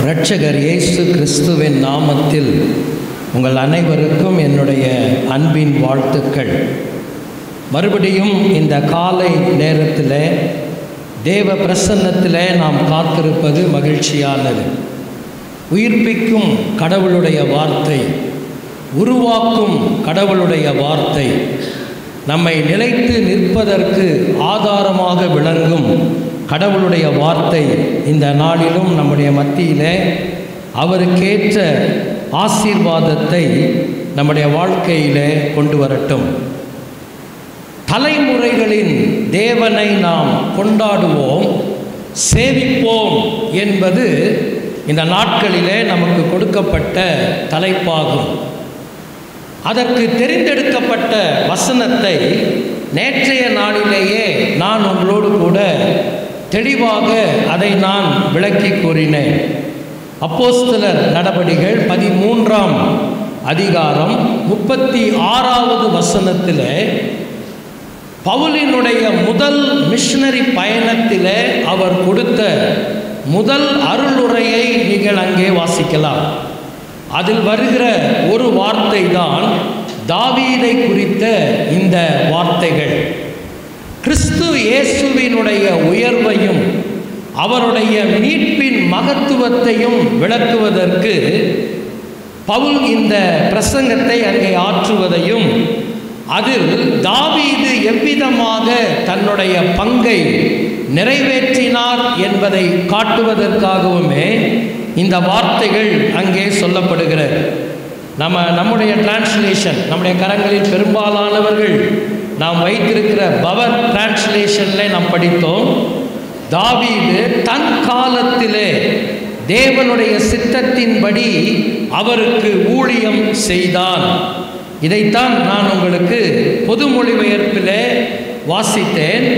இரட்சகர் இயேசு கிறிஸ்துவின் நாமத்தில் உங்கள் அனைவருக்கும் என்னுடைய அன்பின் வாழ்த்துக்கள். மறுபடியும் இந்த காலை நேரத்தில் தேவ பிரசன்னத்தில் நாம் காத்திருப்பது மகிழ்ச்சியானது. உயிர்ப்பிக்கும் கடவுளுடைய வார்த்தை, உருவாக்கும் கடவுளுடைய வார்த்தை, நம்மை நிலைத்து நிற்பதற்கு ஆதாரமாக விளங்கும் கடவுளுடைய வார்த்தை இந்த நாளிலும் நம்முடைய மத்தியிலே அவருக்கேற்ற ஆசீர்வாதத்தை நம்முடைய வாழ்க்கையிலே கொண்டு வரட்டும். தலைமுறைகளின் தேவனை நாம் கொண்டாடுவோம், சேவிப்போம் என்பது இந்த நாட்களிலே நமக்கு கொடுக்கப்பட்ட தலைப்பாகும். அதற்கு தெரிந்தெடுக்கப்பட்ட வசனத்தை நேற்றைய நாளிலேயே நான் உங்களோடு கூட தெளிவாக அதை நான் விளக்கி கூறினேன். அப்போஸ்தலர் நடபடிகள் 13ஆம் அதிகாரம் 36வது வசனத்தில் பவுலினுடைய முதல் மிஷனரி பயணத்தில் அவர் கொடுத்த முதல் அருளுரையை நீங்கள் அங்கே வாசிக்கலாம். அதில் வருகிற ஒரு வார்த்தை தான் தாவீதை குறித்த இந்த வார்த்தைகள். கிறிஸ்து இயேசுவினுடைய உயர்வையும் அவருடைய மீட்பின் மகத்துவத்தையும் விளக்குவதற்கு பவுல் இந்த பிரசங்கத்தை அங்கே ஆற்றுவதையும், அதில் தாவீது எவ்விதமாக தன்னுடைய பங்கை நிறைவேற்றினார் என்பதை காட்டுவதற்காகவுமே இந்த வார்த்தைகள் அங்கே சொல்லப்படுகிறது. நம்முடைய டிரான்ஸ்லேஷன், நம்முடைய கரங்களில் பெரும்பாலானவர்கள் நாம் வைத்திருக்கிற பவர் டிரான்ஸ்லேஷனில் நாம் படித்தோம். தாவீது தன் காலத்திலே தேவனுடைய சித்தத்தின்படி அவருக்கு ஊழியம் செய்தான். இதைத்தான் நான் உங்களுக்கு பொது மொழிபெயர்ப்பில் வாசித்தேன்.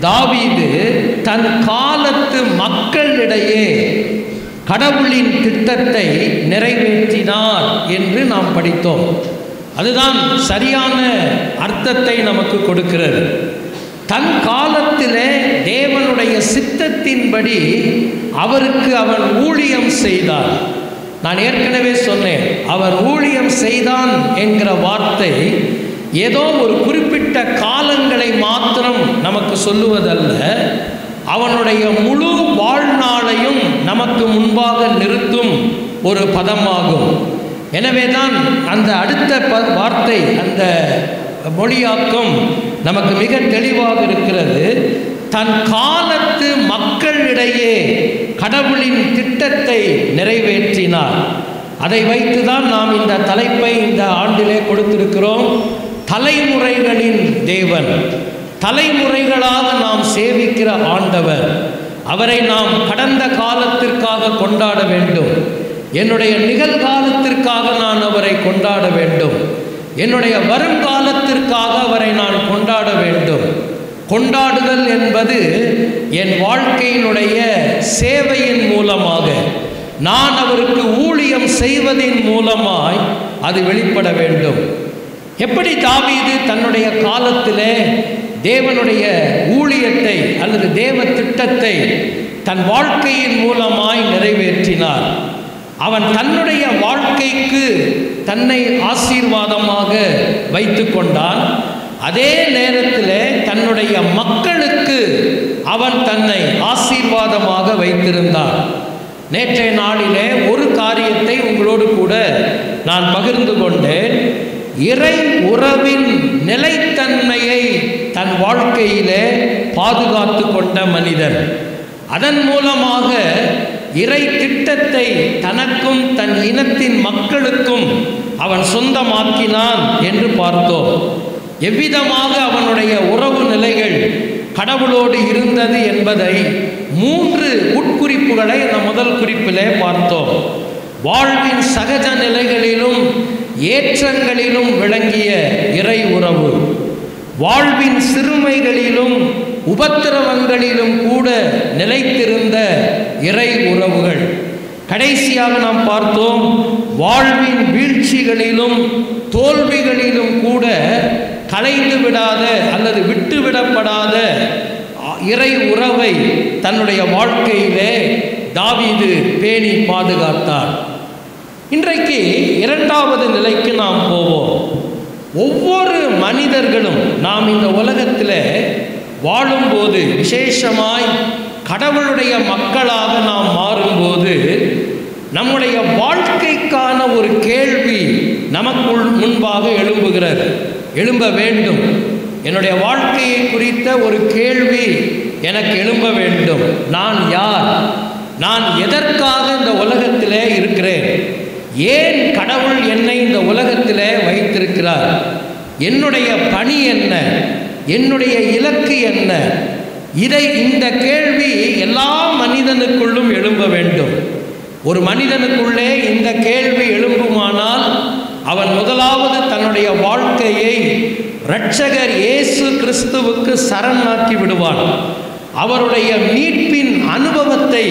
தாவீது தன் காலத்து மக்களிடையே கடவுளின் திட்டத்தை நிறைவேற்றினார் என்று நாம் படித்தோம். அதுதான் சரியான அர்த்தத்தை நமக்கு கொடுக்கிறது. தன் காலத்திலே தேவனுடைய சித்தத்தின்படி அவருக்கு அவன் ஊழியம் செய்தார். நான் ஏற்கனவே சொன்னேன், அவர் ஊழியம் செய்தான் என்கிற வார்த்தை ஏதோ ஒரு குறிப்பிட்ட காலங்களை மாத்திரம் நமக்கு சொல்லுவதல்ல, அவனுடைய முழு வாழ்நாளையும் நமக்கு முன்பாக நிறுத்தும் ஒரு பதமாகும். எனவே தான் அந்த அடுத்த வார்த்தை, அந்த மொழியாக்கம் நமக்கு மிக தெளிவாக இருக்கிறது. தன் காலத்து மக்களிடையே கடவுளின் திட்டத்தை நிறைவேற்றினார். அதை வைத்துதான் நாம் இந்த தலைப்பை இந்த ஆண்டிலே கொடுத்திருக்கிறோம். தலைமுறைகளின் தேவன், தலைமுறைகளாக நாம் சேவிக்கிற ஆண்டவர், அவரை நாம் கடந்த காலத்திற்காக கொண்டாட வேண்டும். என்னுடைய நிகழ்காலத்திற்காக நான் அவரை கொண்டாட வேண்டும். என்னுடைய வருங்காலத்திற்காக அவரை நான் கொண்டாட வேண்டும். கொண்டாடுதல் என்பது என் வாழ்க்கையினுடைய சேவையின் மூலமாக, நான் அவருக்கு ஊழியம் செய்வதின் மூலமாய் அது வெளிப்பட வேண்டும். எப்படி தாவீது தன்னுடைய காலத்திலே தேவனுடைய ஊழியத்தை அல்லது தேவ திட்டத்தை தன் வாழ்க்கையின் மூலமாய் நிறைவேற்றினார். அவன் தன்னுடைய வாழ்க்கைக்கு தன்னை ஆசீர்வாதமாக வைத்து கொண்டான். அதே நேரத்தில் தன்னுடைய மக்களுக்கு அவன் தன்னை ஆசீர்வாதமாக வைத்திருந்தான். நேற்றைய நாளிலே ஒரு காரியத்தை உங்களோடு கூட நான் பகிர்ந்து கொண்டேன். இறை உறவின் நிலைத்தன்மையை தன் வாழ்க்கையிலே பாதுகாத்து கொண்ட மனிதன், அதன் மூலமாக இறை திட்டத்தை தனக்கும் தன் இனத்தின் மக்களுக்கும் அவன் சொந்தமாக்கினான் என்று பார்த்தோம். எவ்விதமாக அவனுடைய உறவு நிலைகள் கடவுளோடு இருந்தது என்பதை 3 உட்குறிப்புகளை அந்த முதல் குறிப்பிலே பார்த்தோம். வாழ்வின் சகஜ நிலைகளிலும் ஏற்றங்களிலும் விளங்கிய இறை உறவு, வாழ்வின் சிறுமைகளிலும் உபத்திரவங்களிலும் கூட நிலைத்திருந்த இறை உறவுகள். கடைசியாக நாம் பார்த்தோம், வாழ்வின் வீழ்ச்சிகளிலும் தோல்விகளிலும் கூட கலைந்து விடாத அல்லது விட்டுவிடப்படாத இறை உறவை தன்னுடைய வாழ்க்கையிலே தாவீது பேணி பாதுகாத்தார். இன்றைக்கு இரண்டாவது நிலைக்கு நாம் போவோம். ஒவ்வொரு மனிதர்களும் நாம் இந்த உலகத்தில் வாழும்போது, விசேஷமாய் கடவுளுடைய மக்களாக நாம் மாறும்போது, நம்முடைய வாழ்க்கைக்கான ஒரு கேள்வி நமக்குள் முன்பாக எழும்ப வேண்டும். என்னுடைய வாழ்க்கையை குறித்த ஒரு கேள்வி எனக்கு எழும்ப வேண்டும். நான் யார்? நான் எதற்காக இந்த உலகத்திலே இருக்கிறேன்? ஏன் கடவுள் என்னை இந்த உலகத்திலே வைத்திருக்கிறார்? என்னுடைய பணி என்ன? என்னுடைய இலக்கு என்ன? இந்த கேள்வி எல்லா மனிதனுக்குள்ளும் எழும்ப வேண்டும். ஒரு மனிதனுக்குள்ளே இந்த கேள்வி எழும்புமானால் அவன் முதலாவது தன்னுடைய வாழ்க்கையை இரட்சகர் இயேசு கிறிஸ்துவுக்கு சரணாக்கி விடுவான். அவருடைய மீட்பின் அனுபவத்தை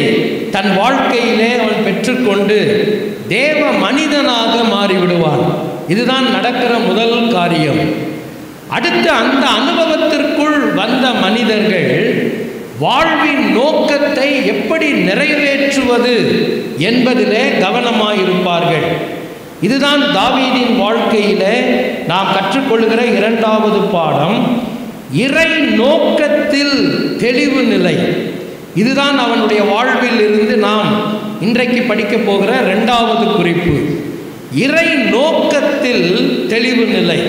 தன் வாழ்க்கையிலே அவன் பெற்றுக்கொண்டு தேவ மனிதனாக மாறிவிடுவான். இதுதான் நடக்கிற முதல் காரியம். அடுத்து அந்த அனுபவத்திற்குள் வந்த மனிதர்கள் வாழ்வின் நோக்கத்தை எப்படி நிறைவேற்றுவது என்பதிலே கவனமாயிருப்பார்கள். இதுதான் தாவீதின் வாழ்க்கையிலே நாம் கற்றுக்கொள்கிற இரண்டாவது பாடம், இறை நோக்கத்தில் தெளிவு நிலை. இதுதான் அவனுடைய வாழ்வில் இருந்து நாம் இன்றைக்கு படிக்க போகிற இரண்டாவது குறிப்பு. இறை நோக்கத்தில் தெளிவு நிலை.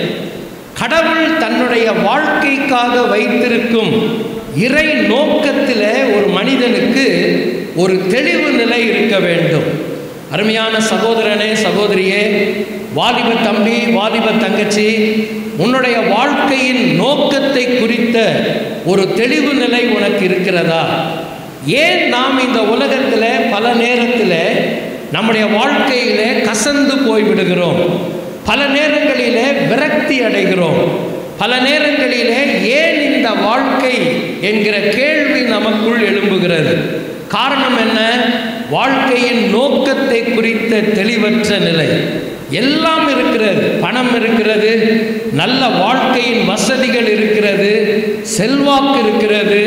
கடவுள் தன்னுடைய வாழ்க்கைக்காக வைத்திருக்கும் இறை நோக்கத்தில் ஒரு மனிதனுக்கு ஒரு தெளிவு நிலை இருக்க வேண்டும். அருமையான சகோதரனே, சகோதரியே, வாலிப தம்பி, வாலிப தங்கச்சி, உன்னுடைய வாழ்க்கையின் நோக்கத்தை குறித்த ஒரு தெளிவு நிலை உனக்கு இருக்கிறதா? ஏன் நாம் இந்த உலகத்தில் பல நேரத்தில் நம்முடைய வாழ்க்கையிலே கசந்து போய்விடுகிறோம்? பல நேரங்களிலே விரக்தி அடைகிறோம். பல நேரங்களிலே ஏன் இந்த வாழ்க்கை என்கிற கேள்வி நமக்குள் எழும்புகிறது. காரணம் என்ன? வாழ்க்கையின் நோக்கத்தை குறித்த தெளிவற்ற நிலை. எல்லாம் இருக்கிறது, பணம் இருக்கிறது, நல்ல வாழ்க்கையின் வசதிகள் இருக்கிறது, செல்வாக்கு இருக்கிறது,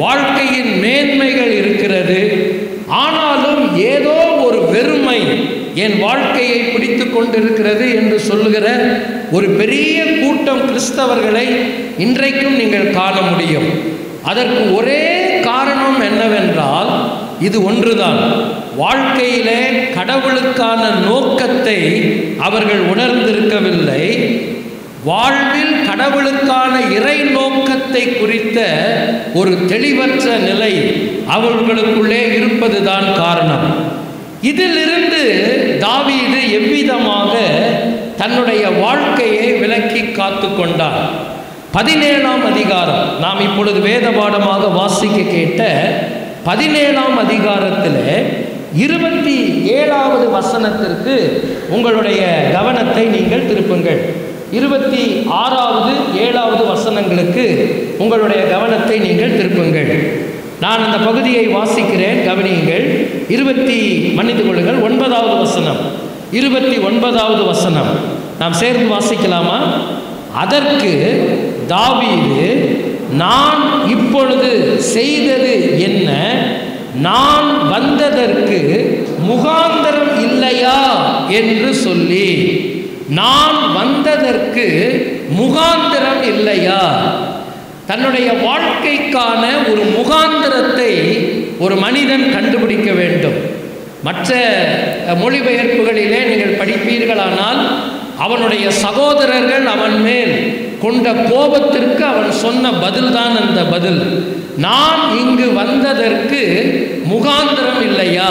வாழ்க்கையின் மேன்மைகள் இருக்கிறது. ஆனாலும் ஏதோ ஒரு வெறுமை என் வாழ்க்கையை பிடித்து கொண்டிருக்கிறது என்று சொல்லுகிற ஒரு பெரிய கூட்டம் கிறிஸ்தவர்களை இன்றைக்கும் நீங்கள் காண முடியும். அதற்கு ஒரே காரணம் என்னவென்றால் இது ஒன்றுதான். வாழ்க்கையிலே கடவுளுக்கான நோக்கத்தை அவர்கள் உணர்ந்திருக்கவில்லை. வாழ்வில் கடவுளுக்கான இறை நோக்கத்தை குறித்த ஒரு தெளிவற்ற நிலை அவர்களுக்குள்ளே இருப்பதுதான் காரணம். இதிலிருந்து தாவீது எவ்விதமாக தன்னுடைய வாழ்க்கையை விலக்கி காத்து கொண்டார்? 17ஆம் அதிகாரம், நாம் இப்பொழுது வேத பாடமாக வாசிக்க கேட்ட 17ஆம் அதிகாரத்தில் 27வது வசனத்திற்கு உங்களுடைய கவனத்தை நீங்கள் திருப்புங்கள். 26வது 7வது வசனங்களுக்கு உங்களுடைய கவனத்தை நீங்கள் திருப்புங்கள். நான் அந்த பகுதியை வாசிக்கிறேன், கவனியுங்கள். 9வது வசனம், 29வது வசனம் நாம் சேர்ந்து வாசிக்கலாமா? அதற்கு தாவீது, நான் இப்பொழுது செய்தது என்ன? நான் வந்ததற்கு முகாந்தரம் இல்லையா என்று சொல்லி, நான் வந்ததற்கு முகாந்திரம் இல்லையா? தன்னுடைய வாழ்க்கைக்கான ஒரு முகாந்திரத்தை ஒரு மனிதன் கண்டுபிடிக்க வேண்டும். மற்ற மொழிபெயர்ப்புகளிலே நீங்கள் படிப்பீர்களானால் அவனுடைய சகோதரர்கள் அவன் மேல் கொண்ட கோபத்திற்கு அவன் சொன்ன பதில்தான் அந்த பதில். நான் இங்கு வந்ததற்கு முகாந்திரம் இல்லையா?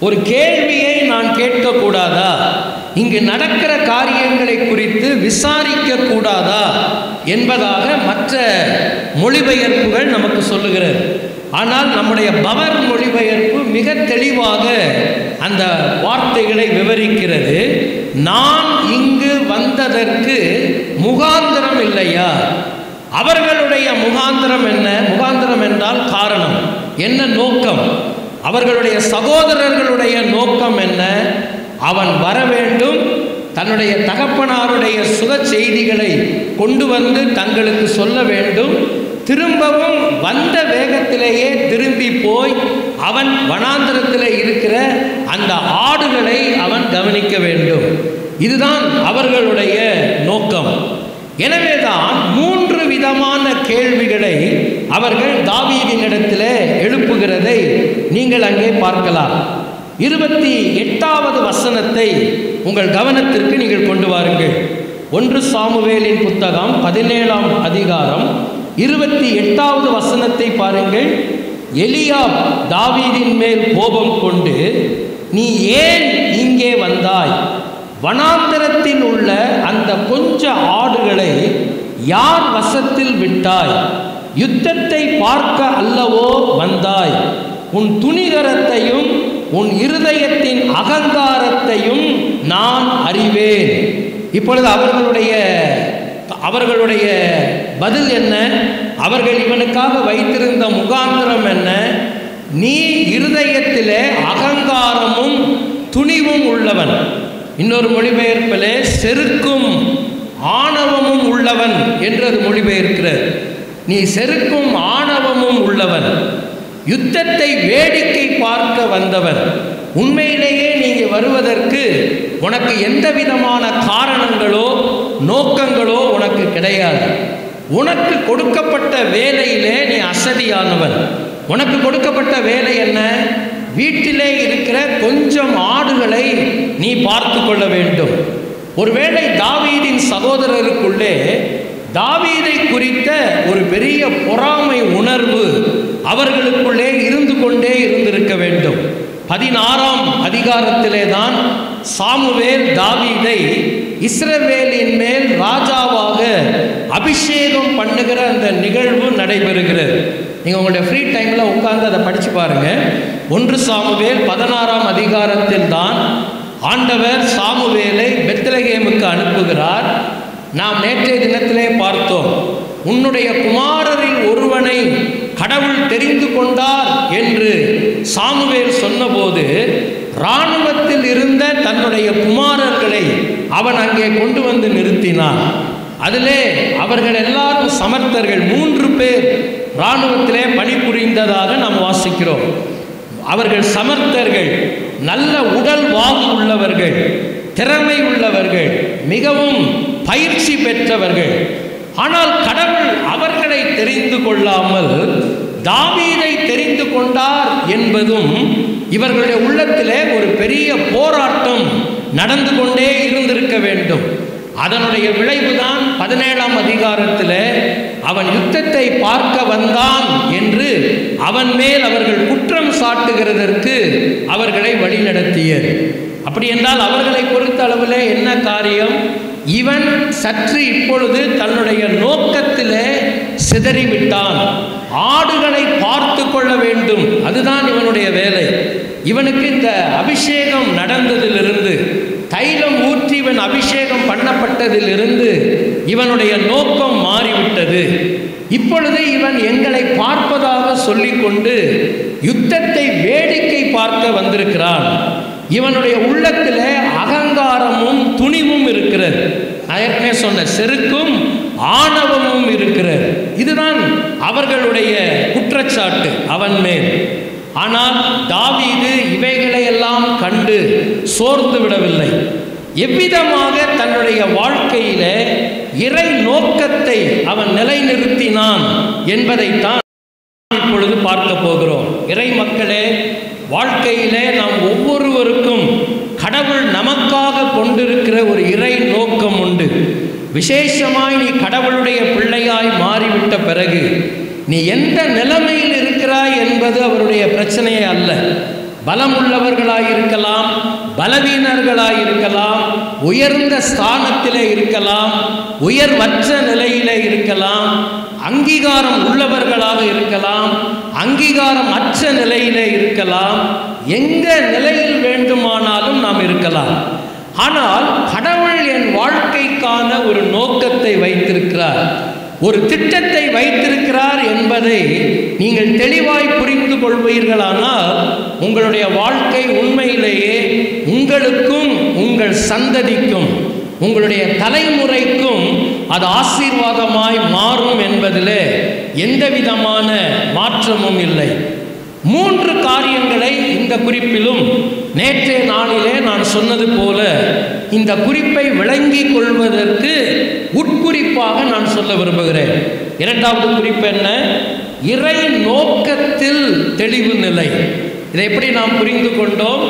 ஒரு கேள்வியை நான் கேட்கக்கூடாதா? இங்கு நடக்கிற காரியங்களை குறித்து விசாரிக்க கூடாதா என்பதாக மற்ற மொழிபெயர்ப்புகள் நமக்கு சொல்லுகிறது. ஆனால் நம்முடைய பவர் மொழிபெயர்ப்பு மிக தெளிவாக அந்த வார்த்தைகளை விவரிக்கிறது. நான் இங்கு வந்ததற்கு முகாந்திரம் இல்லையா? அவர்களுடைய முகாந்திரம் என்ன? முகாந்திரம் என்றால் காரணம் என்ன, நோக்கம். அவர்களுடைய சகோதரர்களுடைய நோக்கம் என்ன? அவன் வர வேண்டும், தன்னுடைய தகப்பனாருடைய சுக செய்திகளை கொண்டு வந்து தங்களுக்கு சொல்ல வேண்டும், திரும்பவும் வந்த வேகத்திலேயே திரும்பி போய் அவன் வனாந்தரத்தில் இருக்கிற அந்த ஆடுகளை அவன் கவனிக்க வேண்டும். இதுதான் அவர்களுடைய நோக்கம். எனவேதான் 3 விதமான கேள்விகளை அவர்கள் தாவீதினிடத்தில் எழுப்புகிறதை நீங்கள் அங்கே பார்க்கலாம். 28வது வசனத்தை உங்கள் கவனத்திற்கு நீங்கள் கொண்டு வாருங்கள். 1 சாமுவேலின் புத்தகம் 17ஆம் அதிகாரம் 28வது வசனத்தை பாருங்கள். எலியாப் தாவீதின் மேல் கோபம் கொண்டு, நீ ஏன் இங்கே வந்தாய்? வனாந்தரத்தில் உள்ள அந்த கொஞ்ச ஆடுகளை யார் வசத்தில் விட்டாய்? யுத்தத்தை பார்க்க அல்லவோ வந்தாய்? உன் துணிகரத்தையும் உன் இருதயத்தின் அகங்காரத்தையும் நான் அறிவேன். இப்பொழுது அவர்களுடைய பதில் என்ன? அவர்கள் இவனுக்காக வைத்திருந்த முகாந்திரம் என்ன? நீ இருதயத்திலே அகங்காரமும் துணிவும் உள்ளவன். இன்னொரு மொழிபெயர்ப்பிலே செருக்கும் ஆணவமும் உள்ளவன் என்று அது மொழிபெயர்க்கிறது. நீ செருக்கும் ஆணவமும் உள்ளவன், யுத்தத்தை வேடிக்கை பார்க்க வந்தவன். உண்மையிலேயே நீங்கள் வருவதற்கு உனக்கு எந்த விதமான காரணங்களோ நோக்கங்களோ உனக்கு கிடையாது. உனக்கு கொடுக்கப்பட்ட வேலையிலே நீ அசதியானவன். உனக்கு கொடுக்கப்பட்ட வேலை என்ன? வீட்டிலே இருக்கிற கொஞ்சம் ஆடுகளை நீ பார்த்து கொள்ள வேண்டும். ஒருவேளை தாவீதின் சகோதரருக்குள்ளே தாவீதை குறித்த ஒரு பெரிய பொறாமை உணர்வு அவர்களுக்குள்ளே இருந்து கொண்டே இருந்திருக்க வேண்டும். 16ஆம் அதிகாரத்திலே தான் சாமுவேல் தாவீதை இஸ்ரவேலின் மேல் ராஜாவாக அபிஷேகம் பண்ணுகிற அந்த நிகழ்வு நடைபெறுகிறது. நீங்கள் உங்களுடைய ஃப்ரீ டைமில் உட்கார்ந்து அதை படித்து பாருங்கள். 1 சாமுவேல் 16ஆம் அதிகாரத்தில் தான் ஆண்டவர் சாமுவேலை பெத்லகேமுக்கு அனுப்புகிறார். நாம் நேற்றைய தினத்திலே பார்த்தோம், உன்னுடைய குமாரரில் ஒருவனை கடவுள் தெரிந்து கொண்டார் என்று சாமுவேல் சொன்னபோது இராணுவத்தில் இருந்த தன்னுடைய குமாரர்களை அவன் அங்கே கொண்டு வந்து நிறுத்தினான். அதிலே அவர்கள் எல்லாரும் சமர்த்தர்கள். 3 பேர் இராணுவத்திலே பணிபுரிந்ததாக நாம் வாசிக்கிறோம். அவர்கள் சமர்த்தர்கள், நல்ல உடல் வாகு உள்ளவர்கள், திறமை உள்ளவர்கள், மிகவும் பயிற்சி பெற்றவர்கள். ஆனால் கடவுள் அவர்களை தெரிந்து கொள்ளாமல் தாவீதை தெரிந்து கொண்டார் என்பதும் இவர்களுடைய உள்ளத்திலே ஒரு பெரிய போராட்டம் நடந்து கொண்டே இருந்திருக்க வேண்டும். அதனுடைய விளைவுதான் 17ஆம் அதிகாரத்தில் அவன் யுத்தத்தை பார்க்க வந்தான் என்று அவன் மேல் அவர்கள் குற்றம் சாட்டுகிறதற்கு அவர்களை வழிநடத்தியது. அப்படி என்றால் அவர்களை பொறுத்த அளவிலே என்ன காரியம்? இவன் சற்று இப்பொழுது தன்னுடைய நோக்கத்திலே சிதறிவிட்டான். ஆடுகளை பார்த்து கொள்ள வேண்டும், அதுதான் இவனுடைய வேலை. இவனுக்கு இந்த அபிஷேகம் நடந்ததிலிருந்து, தைலம் ஊற்றி இவன் அபிஷேகம் பண்ணப்பட்டதிலிருந்து இவனுடைய நோக்கம் மாறிவிட்டது. இப்பொழுது இவன் எங்களை பார்ப்பதாக சொல்லிக்கொண்டு யுத்தத்தை வேடிக்கை பார்க்க வந்திருக்கிறான். இவனுடைய உள்ளத்தில் அகங்காரமும் துணிவும் இருக்கிறது. ஏற்கனவே சொன்ன செருக்கும் ஆணவமும் இருக்கிறது. இதுதான் அவர்களுடைய குற்றச்சாட்டு அவன் மேல். ஆனால் தாவீது இவைகளையெல்லாம் கண்டு சோர்ந்து விடவில்லை. எவ்விதமாக தன்னுடைய வாழ்க்கையில இறை நோக்கத்தை அவன் நிலைநிறுத்தினான் என்பதைத்தான் இப்பொழுது பார்க்க போகிறோம். இறை மக்களே, வாழ்க்கையிலே நாம் ஒவ்வொருவருக்கும் கடவுள் நமக்காக கொண்டிருக்கிற ஒரு இறை நோக்கம் உண்டு. விசேஷமாய் நீ கடவுளுடைய பிள்ளையாய் மாறிவிட்ட பிறகு நீ எந்த நிலைமையில் இருக்கிறாய் என்பது அவருடைய பிரச்சனையே அல்ல. பலம் உள்ளவர்களாய் இருக்கலாம், பலவீனர்களாய் இருக்கலாம், உயர்ந்த ஸ்தானத்திலே இருக்கலாம், உயர்வற்ற நிலையிலே இருக்கலாம், அங்கீகாரம் உள்ளவர்களாக இருக்கலாம், அங்கீகாரம் அற்ற நிலையிலே இருக்கலாம், எந்த நிலையில் வேண்டுமானாலும் நாம் இருக்கலாம். ஆனால் கடவுள் என் வாழ்க்கைக்கான ஒரு நோக்கத்தை வைத்திருக்கிறார், ஒரு திட்டத்தை வைத்திருக்கிறார் என்பதை நீங்கள் தெளிவாய் புரிந்து கொள்வீர்களானால் உங்களுடைய வாழ்க்கை உண்மையிலேயே உங்களுக்கும் உங்கள் சந்ததிக்கும் உங்களுடைய தலைமுறைக்கும் அது ஆசீர்வாதமாய் மாறும் என்பதிலே எந்த விதமான மாற்றமும் இல்லை. 3 காரியங்களை இந்த குறிப்பிலும் நேற்றைய நாளிலே நான் சொன்னது போல இந்த குறிப்பை விளங்கிக் கொள்வதற்கு உட்குறிப்பாக நான் சொல்ல விரும்புகிறேன். 2வது குறிப்பு என்ன? இறை நோக்கத்தில் தெளிவு நிலை. இதை எப்படி நாம் புரிந்து கொண்டோம்?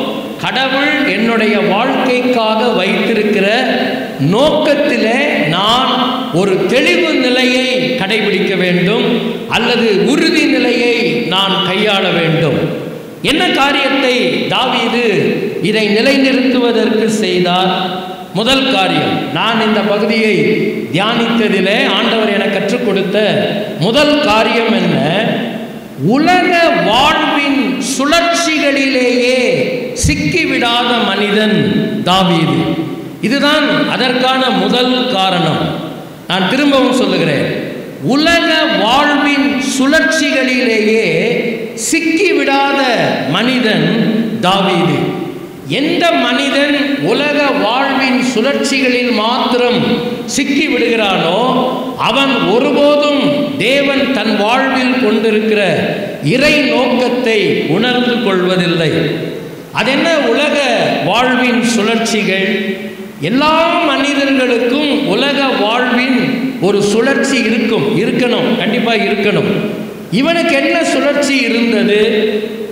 கடவுள் என்னுடைய வாழ்க்கைக்காக வைத்திருக்கிற நோக்கத்திலே நான் ஒரு தெளிவு நிலையை கடைபிடிக்க வேண்டும், அல்லது உறுதி நிலையை நான் கையாள வேண்டும். என்ன காரியத்தை தாவீது இதை நிலைநிறுத்துவதற்கு செய்தார்? முதல் காரியம், நான் இந்த பகுதியை தியானித்ததிலே ஆண்டவர் என கற்றுக் கொடுத்த முதல் காரியம் என்ன? உலக வாழ்வின் சுழற்சிகளிலேயே சிக்கிவிடாத மனிதன் தாவீது. இதுதான் அதற்கான முதல் காரணம். நான் திரும்பவும் சொல்லுகிறேன், உலக வாழ்வின் சுழற்சிகளிலேயே சிக்கிவிடாத மனிதன் தாவீது. எந்த மனிதன் உலக வாழ்வின் சுழற்சிகளில் மாத்திரம் சிக்கி விடுகிறானோ அவன் ஒருபோதும் தேவன் தன் வாழ்வில் கொண்டிருக்கிற இறை நோக்கத்தை உணர்ந்து கொள்வதில்லை. அதென்ன உலக வாழ்வின் சுழற்சிகள்? எல்லா மனிதர்களுக்கும் உலக வாழ்வின் ஒரு சுழற்சி இருக்கணும், கண்டிப்பாக இருக்கணும். இவனுக்கு என்ன சுழற்சி இருந்தது,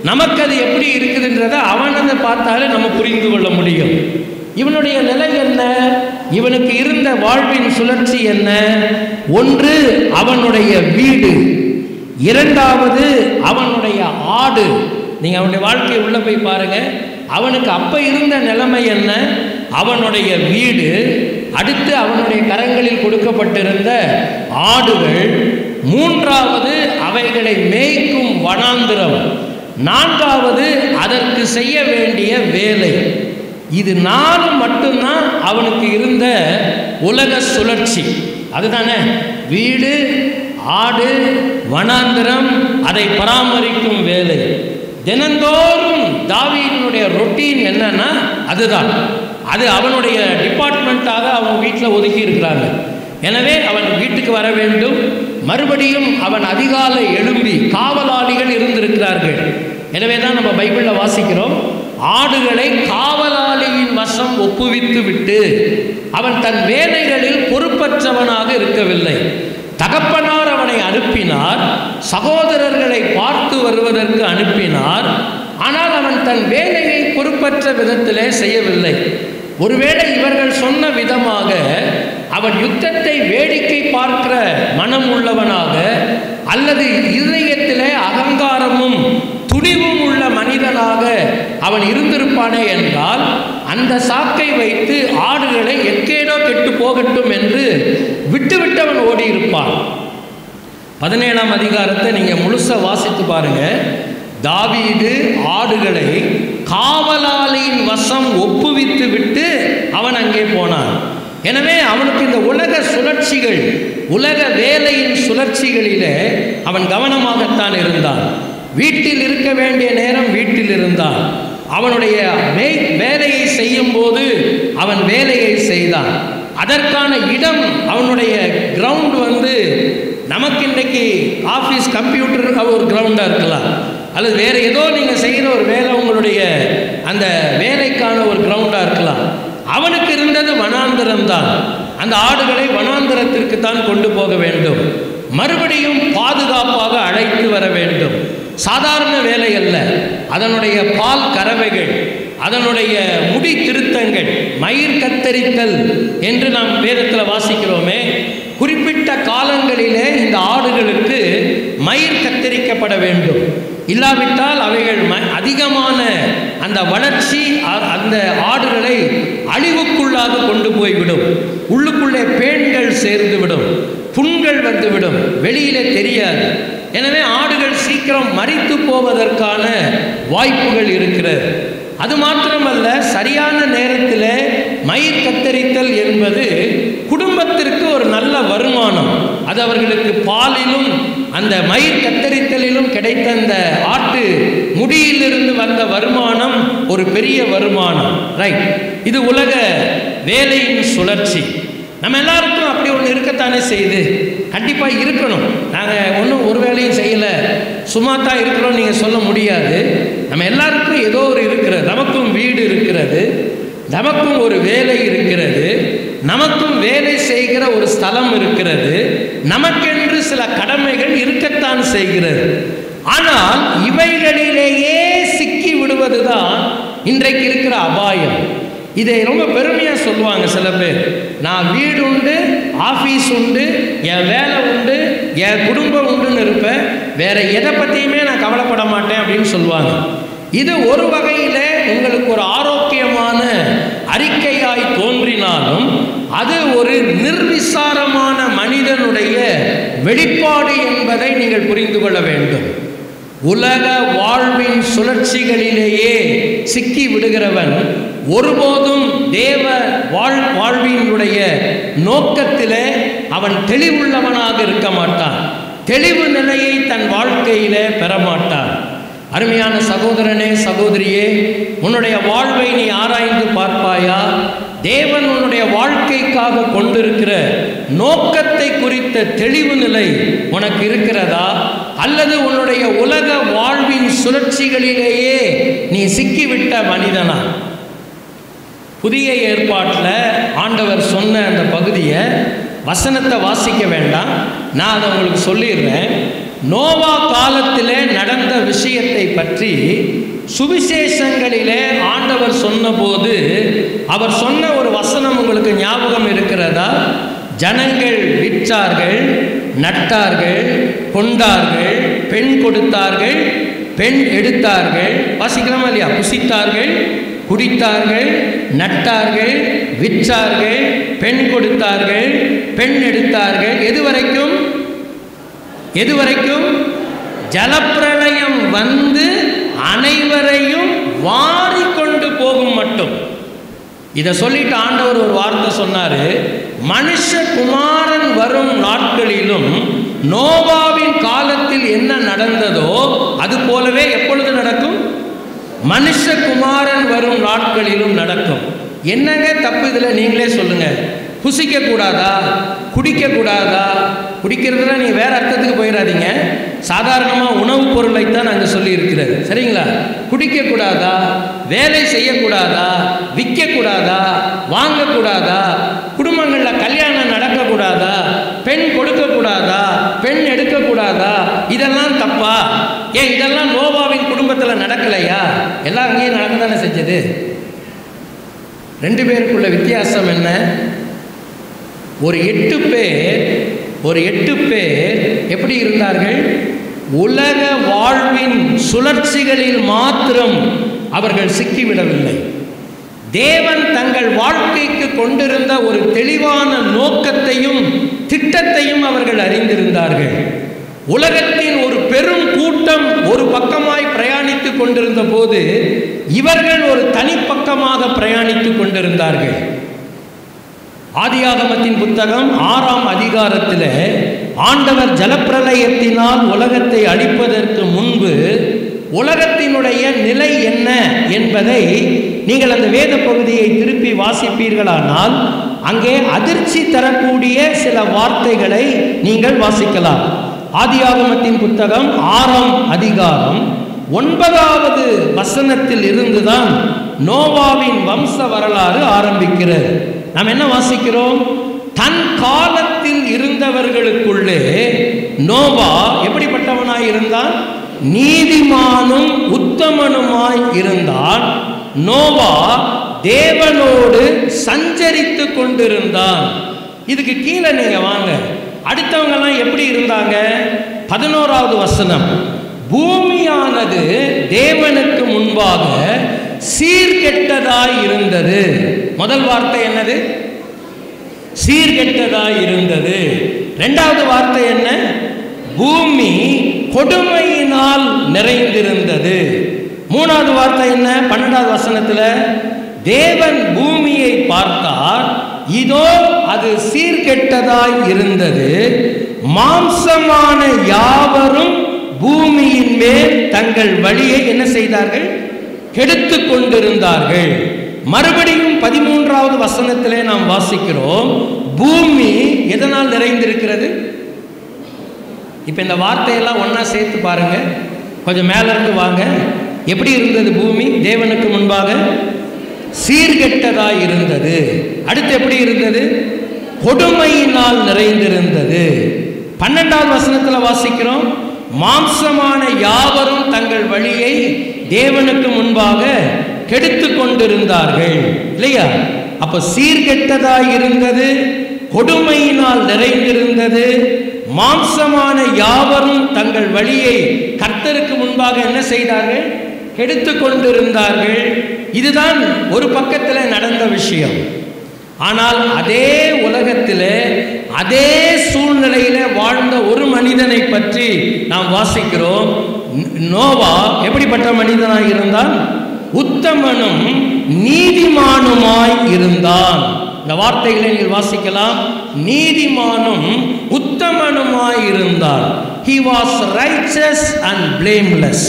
நமக்கு அது எப்படி இருக்குதுன்றதை அவனை பார்த்தாலே நம்ம புரிந்து கொள்ள முடியும். இவனுடைய நிலை என்ன? இவனுக்கு இருந்த வாழ்வின் சுழற்சி என்ன? ஒன்று அவனுடைய வீடு, 2வது அவனுடைய ஆடு. நீங்கள் அவனுடைய வாழ்க்கையை உள்ளே போய் பாருங்க. அவனுக்கு அப்போ இருந்த நிலைமை என்ன? அவனுடைய வீடு, அடுத்து அவனுடைய கரங்களில் கொடுக்கப்பட்டிருந்த ஆடுகள், 3வது அவைகளை மேய்க்கும் வனாந்திரம், 4வது அதற்கு செய்ய வேண்டிய வேலை. இது 4 மட்டும்தான் அவனுக்கு இருந்த உலக சுழற்சி. அதுதானே வீடு, ஆடு, வனாந்திரம், அதை பராமரிக்கும் வேலை. தினந்தோறும் தாவீதினுடைய ரொட்டீன் என்னன்னா அதுதான். அது அவனுடைய டிபார்ட்மெண்ட்டாக அவன் வீட்டில் ஒதுக்கி இருக்கிறாங்க. எனவே அவன் வீட்டுக்கு வர வேண்டும். மறுபடியும் அவன் அதிகாலை எழும்பி, காவலாளிகள் இருந்திருக்கிறார்கள். எனவே தான் நம்ம பைபிளில் வாசிக்கிறோம், ஆடுகளை காவலாளியின் வசம் ஒப்புவித்து விட்டு அவன் தன் வேலைகளில் பொறுப்பற்றவனாக இருக்கவில்லை. தகப்பனார் அவனை அனுப்பினார், சகோதரர்களை பார்த்து வருவதற்கு அனுப்பினார். ஆனால் அவன் தன் வேலையை பொறுப்பற்ற விதத்திலே செய்யவில்லை. ஒருவேளை இவர்கள் சொன்ன விதமாக அவன் யுத்தத்தை வேடிக்கை பார்க்கிற மனம் உள்ளவனாக, அல்லது இதயத்திலே அகங்காரமும் துணிவும் உள்ள மனிதனாக அவன் இருந்திருப்பானே என்றால், அந்த சாக்கை வைத்து ஆடுகளை எக்கேடோ கெட்டு போகட்டும் என்று விட்டுவிட்டு அவன் ஓடி இருப்பான். 17ஆம் அதிகாரத்தை நீங்கள் முழுசா வாசித்து பாருங்க. தாவீது ஆடுகளை காவலாளியின் வசம் ஒப்புவித்து விட்டு அவன் அங்கே போனான். எனவே அவனுக்கு இந்த உலக சுழற்சிகள், உலக வேலையின் சுழற்சிகளிலே அவன் கவனமாகத்தான் இருந்தான். வீட்டில் இருக்க வேண்டிய நேரம் வீட்டில் இருந்தான். அவனுடைய வேலையை செய்யும் போது அவன் வேலையை செய்தான். அதற்கான இடம், அவனுடைய கிரவுண்ட் நமக்கு இன்றைக்கு ஆஃபீஸ் கம்ப்யூட்டர் ஒரு கிரவுண்டாக இருக்கலாம், அல்லது வேறு ஏதோ நீங்கள் செய்கிற ஒரு வேலை உங்களுடைய அந்த வேலைக்கான ஒரு கிரவுண்டாக இருக்கலாம். அவனுக்கு இருந்தது வனாந்திரம்தான். அந்த ஆடுகளை வனாந்திரத்திற்கு தான் கொண்டு போக வேண்டும், மறுபடியும் பாதுகாப்பாக அழைத்து வர வேண்டும். சாதாரண வேலை அல்ல. அதனுடைய பால் கறவைகள், அதனுடைய முடி திருத்தங்கள், மயிர் கத்தரித்தல் என்று நாம் வேதத்தில் வாசிக்கிறோமே. குறிப்பிட்ட காலங்களிலே இந்த ஆடுகளுக்கு மயிர் கத்தரிக்கப்பட வேண்டும். இல்லாவிட்டால் அவைகள் அதிகமான அந்த வளர்ச்சி அந்த ஆடுகளை அழிவுக்குள்ளாக கொண்டு போய்விடும். உள்ளுக்குள்ளே பேன்கள் சேர்ந்துவிடும், புண்கள் வந்துவிடும், வெளியிலே தெரியாது. எனவே ஆடுகள் சீக்கிரம் மரித்து போவதற்கான வாய்ப்புகள் இருக்கிறது. அது மாத்திரமல்ல, சரியான நேரத்தில் மயிர் கத்தரித்தல் என்பது குடும்பத்திற்கு ஒரு நல்ல வருமானம். அது அவர்களுக்கு பாலிலும் அந்த மயிர் கத்தரித்தலிலும் கிடைத்த அந்த ஆட்டு முடியிலிருந்து வந்த வருமானம் ஒரு பெரிய வருமானம். ரைட், இது உலக வேலையின் சுழற்சி. நம்ம எல்லாருக்கும் அப்படி ஒன்று இருக்கத்தானே செய்யுது. கண்டிப்பாக இருக்கணும். நாங்கள் ஒன்றும் ஒரு வேலையும் செய்யலை, சும்மா தான் இருக்கிறோம் நீங்கள் சொல்ல முடியாது. நம்ம எல்லாருக்கும் ஏதோ ஒரு இருக்கிறது. நமக்கும் வீடு இருக்கிறது, நமக்கும் ஒரு வேலை இருக்கிறது, நமக்கும் வேலை செய்கிற ஒரு ஸ்தலம் இருக்கிறது, நமக்கென்று சில கடமைகள் இருக்கத்தான் செய்கிறது. ஆனால் இவைகளிலேயே சிக்கி விடுவதுதான் இன்றைக்கு இருக்கிற அபாயம். இதை ரொம்ப பெருமையாக சொல்லுவாங்க சில பேர். நான் வீடு உண்டு, ஆஃபீஸ் உண்டு, என் வேலை உண்டு, என் குடும்பம் உண்டுன்னு இருப்பேன், வேற எதை பற்றியுமே நான் கவலைப்பட மாட்டேன் அப்படின்னு சொல்லுவாங்க. இது ஒரு வகையில் உங்களுக்கு ஒரு ஆரோக்கியமான அறிக்கையாய் தோன்றினாலும் அது ஒரு நிர்விசாரமான மனிதனுடைய வெளிப்பாடு என்பதை நீங்கள் புரிந்து கொள்ள வேண்டும். உலக வாழ்வின் சுழற்சிகளிலேயே சிக்கி விடுகிறவன் ஒருபோதும் தேவ வாழ்வினுடைய நோக்கத்திலே அவன் தெளிவுள்ளவனாக இருக்க மாட்டான். தெளிவு நிலையை தன் வாழ்க்கையிலே பெறமாட்டான். அருமையான சகோதரனே, சகோதரியே, உன்னுடைய வாழ்வை நீ ஆராய்ந்து பார்ப்பாயா? தேவன் உன்னுடைய வாழ்க்கைக்காக கொண்டிருக்கிற நோக்கத்தை குறித்த தெளிவு நிலை உனக்கு இருக்கிறதா? அல்லது உன்னுடைய உலக வாழ்வின் சுழற்சிகளிலேயே நீ சிக்கிவிட்ட மனிதனா? புதிய ஏற்பாட்டில் ஆண்டவர் சொன்ன அந்த பகுதியை, வசனத்தை வாசிக்க வேண்டாம், நான் அதை உங்களுக்கு சொல்லிடுறேன். நோவா காலத்திலே நடந்த விஷயத்தை பற்றி சுவிசேஷங்களிலே ஆண்டவர் சொன்னபோது அவர் சொன்ன ஒரு வசனம் உங்களுக்கு ஞாபகம் இருக்கிறதா? ஜனங்கள் விற்றார்கள், நட்டார்கள், கொண்டார்கள், பெண் கொடுத்தார்கள், பெண் எடுத்தார்கள். வாசிக்கலாமா இல்லையா? புசித்தார்கள், குடித்தார்கள், நட்டார்கள், விற்றார்கள், பெண் கொடுத்தார்கள், பெண் எடுத்தார்கள். எது வரைக்கும்? ஜலப்பிரளயம் வந்து அனைவரையும் வாரி கொண்டு போகும் மட்டும். இதை சொல்லிட்டு ஆண்டவர் ஒரு வார்த்தை சொன்னாரு, மனுஷகுமாரன் வரும் நாட்களிலும் நோவாவின் காலத்தில் என்ன நடந்ததோ அது போலவே எப்பொழுது நடக்கும்? மனுஷகுமாரன் வரும் நாட்களிலும் நடக்கும். என்னங்க தப்பு இதில்? நீங்களே சொல்லுங்க. புசிக்க கூடாதா? குடிக்க கூடாதா? குடிக்கிறதுல நீ வேற அர்த்தத்துக்கு போயிடாதீங்க. சாதாரணமாக உணவுப் பொருளைத்தான் நாங்கள் சொல்லி இருக்கிறது, சரிங்களா? குடிக்கக்கூடாதா? வேலை செய்யக்கூடாதா? விற்கக்கூடாதா? வாங்கக்கூடாதா? குடும்பங்களில் கல்யாணம் நடக்கக்கூடாதா? பெண் கொடுக்கக்கூடாதா? பெண் எடுக்கக்கூடாதா? இதெல்லாம் தப்பா? ஏன் இதெல்லாம் நோவாவின் குடும்பத்தில் நடக்கலையா? எல்லாம் அங்கேயும் நடக்க தானே செஞ்சது. 2 பேருக்குள்ள வித்தியாசம் என்ன? ஒரு 8 பேர் எப்படி இருந்தார்கள்? உலக வாழ்வின் சுழற்சிகளில் மாத்திரம் அவர்கள் சிக்கிவிடவில்லை. தேவன் தங்கள் வாழ்க்கைக்கு கொண்டிருந்த ஒரு தெளிவான நோக்கத்தையும் திட்டத்தையும் அவர்கள் அறிந்திருந்தார்கள். உலகத்தின் ஒரு பெரும் கூட்டம் ஒரு பக்கமாய் பிரயாணித்துக் கொண்டிருந்த போது இவர்கள் ஒரு தனிப்பக்கமாக பிரயாணித்துக் கொண்டிருந்தார்கள். ஆதியாகமத்தின் புத்தகம் 6ஆம் அதிகாரத்தில் ஆண்டவர் ஜலப்பிரளயத்தினால் உலகத்தை அழிப்பதற்கு முன்பு உலகத்தினுடைய நிலை என்ன என்பதை நீங்கள் அந்த வேத பகுதியை திருப்பி வாசிப்பீர்களானால் அங்கே அதிர்ச்சி தரக்கூடிய சில வார்த்தைகளை நீங்கள் வாசிக்கலாம். ஆதியாகமத்தின் புத்தகம் 6ஆம் அதிகாரம் 9வது வசனத்தில் இருந்துதான் நோவாவின் வம்ச வரலாறு ஆரம்பிக்கிறது. நாம் என்ன வாசிக்கிறோம்? தன் காலத்தில் இருந்தவர்களுக்குள்ளே நோவா எப்படிப்பட்டவனாய் இருந்தான்? நீதிமானும் உத்தமனுமாய் இருந்தான். நோவா தேவனோடு சஞ்சரித்து கொண்டிருந்தான். இதுக்கு கீழே நீங்க வாங்க, அடுத்தவங்கெல்லாம் எப்படி இருந்தாங்க? 11வது வசனம், பூமியானது தேவனுக்கு முன்பாக சீர்கெட்டதாய் இருந்தது. முதல் வார்த்தை என்னது? சீர்கெட்டதாய் இருந்தது. 2வது வார்த்தை என்ன? பூமி கொடுமையினால் நிறைந்திருந்தது. 3வது வார்த்தை என்ன? 12வது வசனத்தில் தேவன் பூமியை பார்த்தார், இதோ அது சீர்கெட்டதாய் இருந்தது, மாம்சமான யாவரும் பூமியின் மேல் தங்கள் வழியை என்ன செய்தார்கள்? கெடுத்து கொண்டிருந்தார்கள். மறுபடியும் 13வது வசனத்திலே நாம் வாசிக்கிறோம், பூமி எதனால் நிறைந்திருக்கிறது? இப்போ இந்த வார்த்தையெல்லாம் ஒன்றா சேர்த்து பாருங்க, கொஞ்சம் மேல இருந்து வாங்க. எப்படி இருந்தது பூமி தேவனுக்கு முன்பாக? சீர்கெட்டதாய் இருந்தது. அடுத்து எப்படி இருந்தது? கொடுமையினால் நிறைந்திருந்தது. 12வது வசனத்தில் வாசிக்கிறோம், மாம்சமான யாவரும் தங்கள் வழியை தேவனுக்கு முன்பாக கெடுத்து கொண்டிருந்தார்கள். இல்லையா? அப்ப சீர்கெட்டதாய் இருந்தது, கொடுமையினால் நிறைந்திருந்தது. மாம்சமான யாவரும் தங்கள் வழியை கர்த்தருக்கு முன்பாக என்ன செய்தார்கள்? கெடுத்து கொண்டிருந்தார்கள். இதுதான் ஒரு பக்கத்தில் நடந்த விஷயம். ஆனால் அதே உலகத்தில் அதே சூழ்நிலையில வாழ்ந்த ஒரு மனிதனை பற்றி நாம் வாசிக்கிறோம். நோவா எப்படிப்பட்ட மனிதனாய் இருந்தான்? உத்தமனும் நீதிமானுமாய் இருந்தான். இந்த வார்த்தைகளை நீங்கள் வாசிக்கலாம். நீதிமானும் உத்தமனுமாய் இருந்தான். He was righteous and blameless.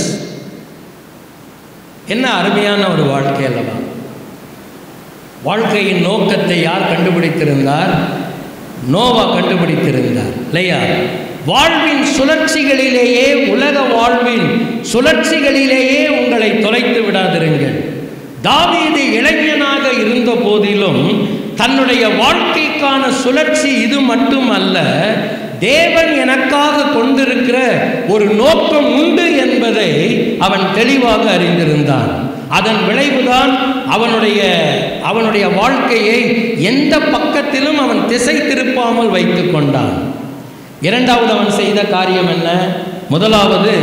என்ன அருமையான ஒரு வாழ்க்கை அல்லவா? வாழ்க்கையின் நோக்கத்தை யார் கண்டுபிடித்திருந்தார்? நோவா கண்டுபிடித்திருந்தார் இல்லையா? வாழ்வின் சுழற்சிகளிலேயே, உலக வாழ்வின் சுழற்சிகளிலேயே உங்களை தொலைத்து விடாதிருங்கள். தாவீது இளைஞனாக இருந்த போதிலும் தன்னுடைய வாழ்க்கைக்கான சுழற்சி இது மட்டும் அல்ல, தேவன் எனக்காக கொண்டிருக்கிற ஒரு நோக்கம் உண்டு என்பதை அவன் தெளிவாக அறிந்திருந்தான். அதன் விளைவுதான் அவனுடைய வாழ்க்கையை எந்த பக்கத்திலும் அவன் திசை திருப்பாமல் வைத்து கொண்டான். இரண்டாவது அவன் செய்த காரியம் என்ன? முதலாவது,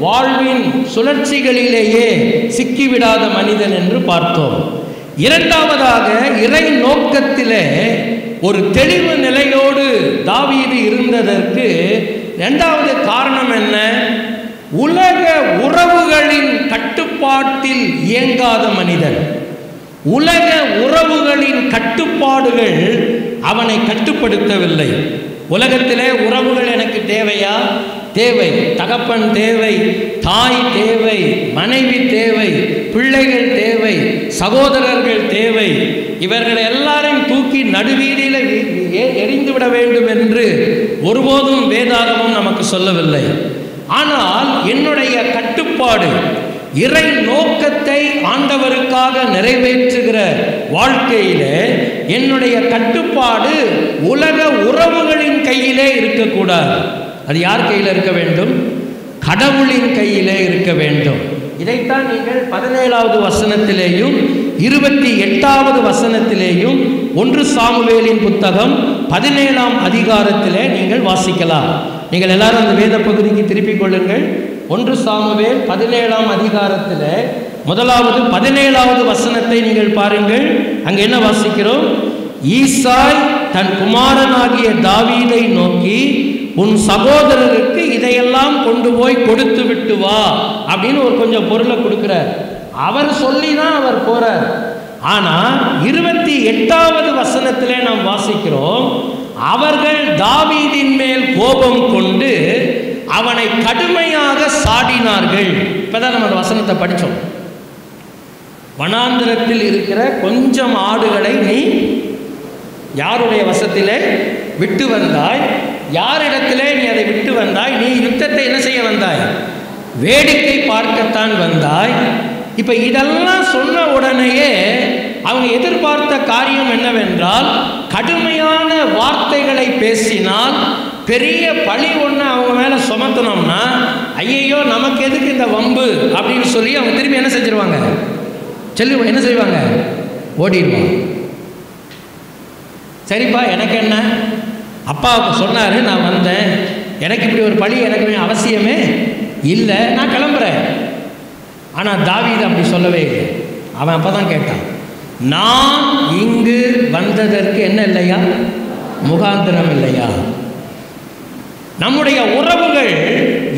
வாழ்வின் சுழற்சிகளிலேயே சிக்கிவிடாத மனிதன் என்று பார்த்தோம். இரண்டாவதாக, இறை நோக்கத்திலே ஒரு தெளிவு நிலையோடு தாவீது இருந்ததற்கு இரண்டாவது காரணம் என்ன? உலக உறவுகளின் கட்டுப்பாட்டில் இயங்காத மனிதன். உலக உறவுகளின் கட்டுப்பாடுகள் அவனை கட்டுப்படுத்தவில்லை. உலகத்திலே உறவுகள் எனக்கு தேவையா? தேவை. தகப்பன் தேவை, தாய் தேவை, மனைவி தேவை, பிள்ளைகள் தேவை, சகோதரர்கள் தேவை. இவர்கள் எல்லாரையும் தூக்கி நடுவீதியில் எரிந்துவிட வேண்டும் என்று ஒருபோதும் வேதாகமும் நமக்கு சொல்லவில்லை. ஆனால் என்னுடைய கட்டுப்பாடு, இறை நோக்கத்தை ஆண்டவருக்காக நிறைவேற்றுகிற வாழ்க்கையிலே என்னுடைய கட்டுப்பாடு உலக உறவுகளின் கையிலே இருக்கக்கூடாது. அது யார் கையில் இருக்க வேண்டும்? கடவுளின் கையிலே இருக்க வேண்டும். இதைத்தான் நீங்கள் 17வது வசனத்திலேயும் 28வது வசனத்திலேயும் 1 சாமுவேலின் புத்தகம் 17ஆம் அதிகாரத்திலே நீங்கள் வாசிக்கலாம். நீங்கள் எல்லாரும் அந்த வேத பகுதிக்கு திருப்பிக் கொள்ளுங்கள். 1 சாமுவேல் 17ஆம் அதிகாரத்தில் முதலாவது 17வது வசனத்தை நீங்கள் பாருங்கள். அங்கே என்ன வாசிக்கிறோம்? ஈசாய் தன் குமாரனாகிய தாவீதை நோக்கி, உன் சகோதரருக்கு இதையெல்லாம் கொண்டு போய் கொடுத்து விட்டு வா அப்படின்னு ஒரு கொஞ்சம் பொருளை கொடுக்கிறார். அவர் சொல்லி தான் அவர் போறார். ஆனால் 28வது வசனத்திலே நாம் வாசிக்கிறோம், அவர்கள் தாவீதின் மேல் கோபம் கொண்டு அவனை கடுமையாக சாடினார்கள். இப்பதான் நம்ம அந்த வசனத்தை படித்தோம். வனாந்திரத்தில் இருக்கிற கொஞ்சம் ஆடுகளை நீ யாருடைய வசத்திலே விட்டு வந்தாய்? யாரிடத்திலே நீ அதை விட்டு வந்தாய்? நீ யுத்தத்தை என்ன செய்ய வந்தாய்? வேடிக்கை பார்க்கத்தான் வந்தாய். இப்ப இதெல்லாம் சொன்ன உடனேயே அவங்க எதிர்பார்த்த காரியம் என்னவென்றால், கடுமையான வார்த்தைகளை பேசினால் பெரிய பழி ஒன்று அவங்க மேலே சுமத்தணும்னா, ஐயையோ நமக்கு எதுக்கு இந்த வம்பு அப்படின்னு சொல்லி அவங்க திரும்பி என்ன செஞ்சிருவாங்க? என்ன செய்வாங்க? ஓடிடுவாங்க. சரிப்பா, எனக்கு என்ன, அப்பாவுக்கு சொன்னார், நான் வந்தேன், எனக்கு இப்படி ஒரு பழி எனக்கு அவசியமே இல்லை, நான் கிளம்புறேன். ஆனால் தாவீது அப்படி சொல்லவே இல்லை. அவன் அப்போ தான் கேட்டான், நான் இங்கு வந்ததற்கு என்ன இல்லையா? முகாந்திரம் இல்லையா? நம்முடைய உறவுகள்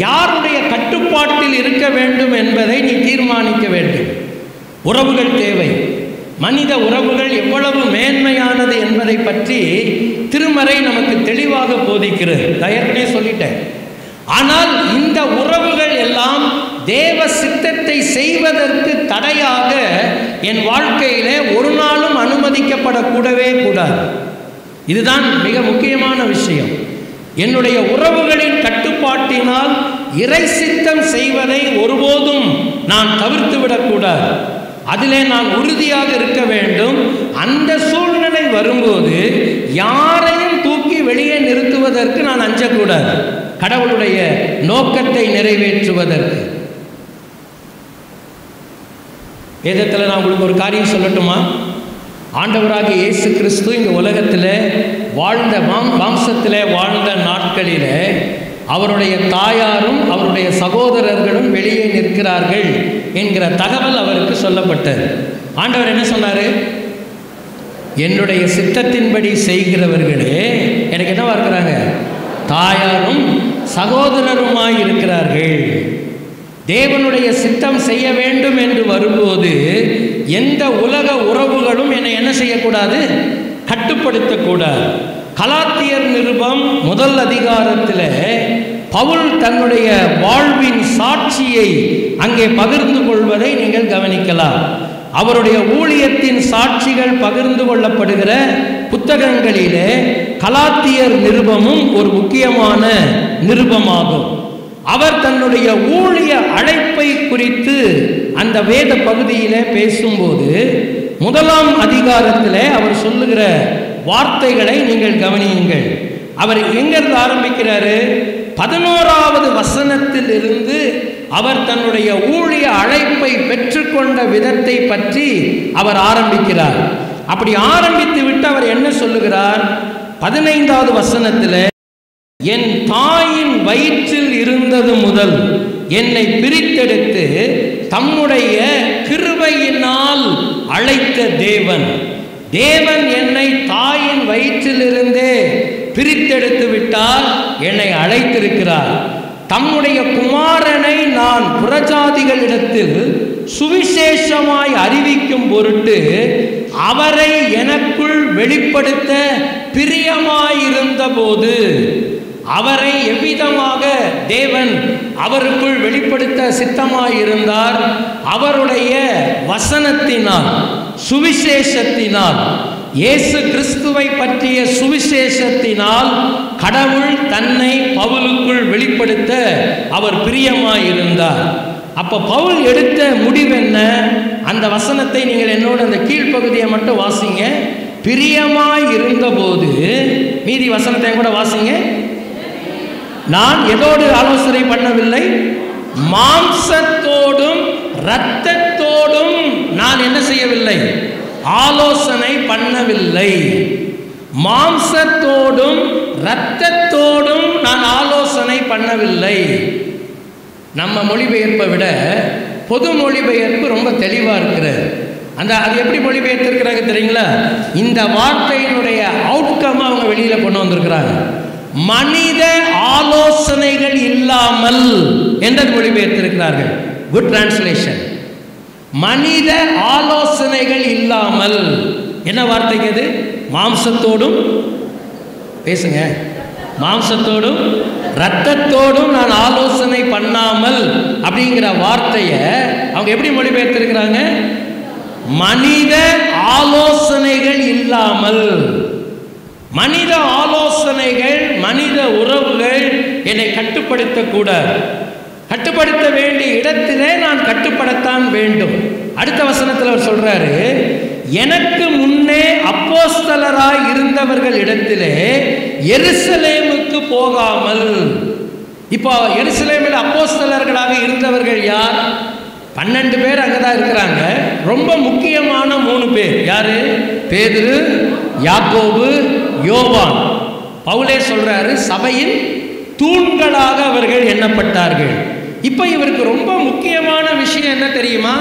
யாருடைய கட்டுப்பாட்டில் இருக்க வேண்டும் என்பதை நீ தீர்மானிக்க வேண்டும். உறவுகள் தேவை. மனித உறவுகள் எவ்வளவு மேன்மையானது என்பதை பற்றி திருமறை நமக்கு தெளிவாக போதிக்கிறது. ஏற்கனவே சொல்லிட்டேன். ஆனால் இந்த உறவுகள் எல்லாம் தேவ சித்தத்தை செய்வதற்கு தடையாக என் வாழ்க்கையிலே ஒரு நாளும் அனுமதிக்கப்படக்கூடவே கூடாது. இதுதான் மிக முக்கியமான விஷயம். என்னுடைய உறவுகளின் கட்டுப்பாட்டினால் இறை சித்தம் செய்வதை ஒருபோதும் நான் தவிர்த்து விடக்கூடாது. அதிலே நான் உறுதியாக இருக்க வேண்டும். அந்த சூழ்நிலை வரும்போது யாரையும் தூக்கி வெளியே நிறுத்துவதற்கு நான் அஞ்சக்கூடாது, கடவுளுடைய நோக்கத்தை நிறைவேற்றுவதற்கு. வேதத்தில் நான் உங்களுக்கு ஒரு காரியம் சொல்லட்டுமா? ஆண்டவராகிய இயேசு கிறிஸ்து இந்த உலகத்தில் வாழ்ந்த வம்சத்தில் வாழ்ந்த நாட்களில் அவருடைய தாயாரும் அவருடைய சகோதரர்களும் வெளியே நிற்கிறார்கள் என்கிற தகவல் அவருக்கு சொல்லப்பட்டது. ஆண்டவர் என்ன சொன்னார்? என்னுடைய சித்தத்தின்படி செய்கிறவர்களே எனக்கு என்னவா இருக்கிறாங்க? தாயாரும் சகோதரருமாய் இருக்கிறார்கள். தேவனுடைய சித்தம் செய்ய வேண்டும் என்று வரும்போது எந்த உலக உறவுகளும் என்னை என்ன செய்யக்கூடாது? கட்டுப்படுத்தக்கூடாது. கலாத்தியர் நிருபம் 1 அதிகாரத்தில் பவுல் தன்னுடைய வாழ்வின் சாட்சியை அங்கே பகிர்ந்து கொள்வதை நீங்கள் கவனிக்கலாம். அவருடைய ஊழியத்தின் சாட்சிகள் பகிர்ந்து கொள்ளப்படுகிற புத்தகங்களிலே கலாத்தியர் நிருபமும் ஒரு முக்கியமான நிருபமாகும். அவர் தன்னுடைய ஊழிய அழைப்பை குறித்து அந்த வேத பகுதியிலே பேசும்போது 1 அதிகாரத்தில் அவர் சொல்லுகிற வார்த்தைகளை நீங்கள் கவனியுங்கள். அவர் எங்கிருந்து ஆரம்பிக்கிறாரு? 11வது வசனத்தில் இருந்து அவர் தன்னுடைய ஊழிய அழைப்பை பெற்றுக்கொண்ட விதத்தை பற்றி அவர் ஆரம்பிக்கிறார். அப்படி ஆரம்பித்து விட்டு அவர் என்ன சொல்லுகிறார்? 15வது வசனத்தில், என் தாயின் வயிற்றில் இருந்தது முதல் என்னை பிரித்தெடுத்து தம்முடைய கிருபையினால் அழைத்த தேவன் என்னை தாயின் வயிற்றிலிருந்தே பிரித்தெடுத்து விட்டார், என்னை அழைத்திருக்கிறார். தம்முடைய குமாரனை நான் புறஜாதிகளிடத்தில் சுவிசேஷமாய் அறிவிக்கும் பொருட்டு அவரை எனக்குள் வெளிப்படுத்த பிரியமாயிருந்த போது, அவரை எவ்விதமாக தேவன் அவருக்குள் வெளிப்படுத்த சித்தமாயிருந்தார்? அவருடைய வசனத்தினால், சுவிசேஷத்தினால், இயேசு கிறிஸ்துவை பற்றிய சுவிசேஷத்தினால் கடவுள் தன்னை பவுலுக்குள் வெளிப்படுத்த அவர் பிரியமாயிருந்தார். அப்போ பவுல் எடுத்த முடிவு என்ன? அந்த வசனத்தை நீங்கள் என்னோட அந்த கீழ்ப்பகுதியை மட்டும் வாசிங்க. பிரியமாய் இருந்தபோது, மீதி வசனத்தை கூட வாசிங்க. நான் எதோடு ஆலோசனை பண்ணவில்லை? மாம்சத்தோடும் இரத்தத்தோடும் நான் என்ன செய்யவில்லை? ஆலோசனை பண்ணவில்லை. மாம்சத்தோடும் இரத்தத்தோடும் நான் ஆலோசனை பண்ணவில்லை. நம்ம மொழிபெயர்ப்பை விட பொது மொழிபெயர்ப்பு ரொம்ப தெளிவாக இருக்கிறது. அது எப்படி மொழிபெயர்த்திருக்கிறாங்க தெரியுங்களா? இந்த வார்த்தையினுடைய அவுட்கம் அவங்க வெளியில் கொண்டு வந்திருக்கிறாங்க. மனித ஆலோசனைகள் இல்லாமல் என்று மொழிபெயர்த்திருக்கிறார்கள். Good translation. மனித ஆலோசனைகள் இல்லாமல். என்ன வார்த்தைக்கு அது? மாம்சத்தோடும், பேசுங்க, மாம்சத்தோடும் இரத்தத்தோடும் நான் ஆலோசனை பண்ணாமல் அப்படிங்கிற வார்த்தையை அவங்க எப்படி மொழிபெயர்த்திருக்கிறாங்க? மனித ஆலோசனைகள் இல்லாமல். மனித ஆலோசனைகள், மனித உறவுகள் என்னை கட்டுப்படுத்தக்கூடாது. கட்டுப்படுத்த வேண்டிய இடத்திலே நான் கட்டுப்படத்தான் வேண்டும். அடுத்த வசனத்தில் அவர் சொல்றாரு, எனக்கு முன்னே அப்போஸ்தலராய் இருந்தவர்கள் இடத்திலே எருசலேமுக்கு போகாமல். இப்போ எருசலேமில் அப்போஸ்தலர்களாக இருந்தவர்கள் யார்? 12 பேர் அங்கதான் இருக்கிறாங்க. ரொம்ப முக்கியமான 3 பேர் யாரு? பேதுரு, யாக்கோபு, யோவான். பவுலே சொல்றாரு, சபையின் தூண்களாக அவர்கள் எண்ணப்பட்டார்கள். இப்போ இவருக்கு ரொம்ப முக்கியமான விஷயம் என்ன தெரியுமா?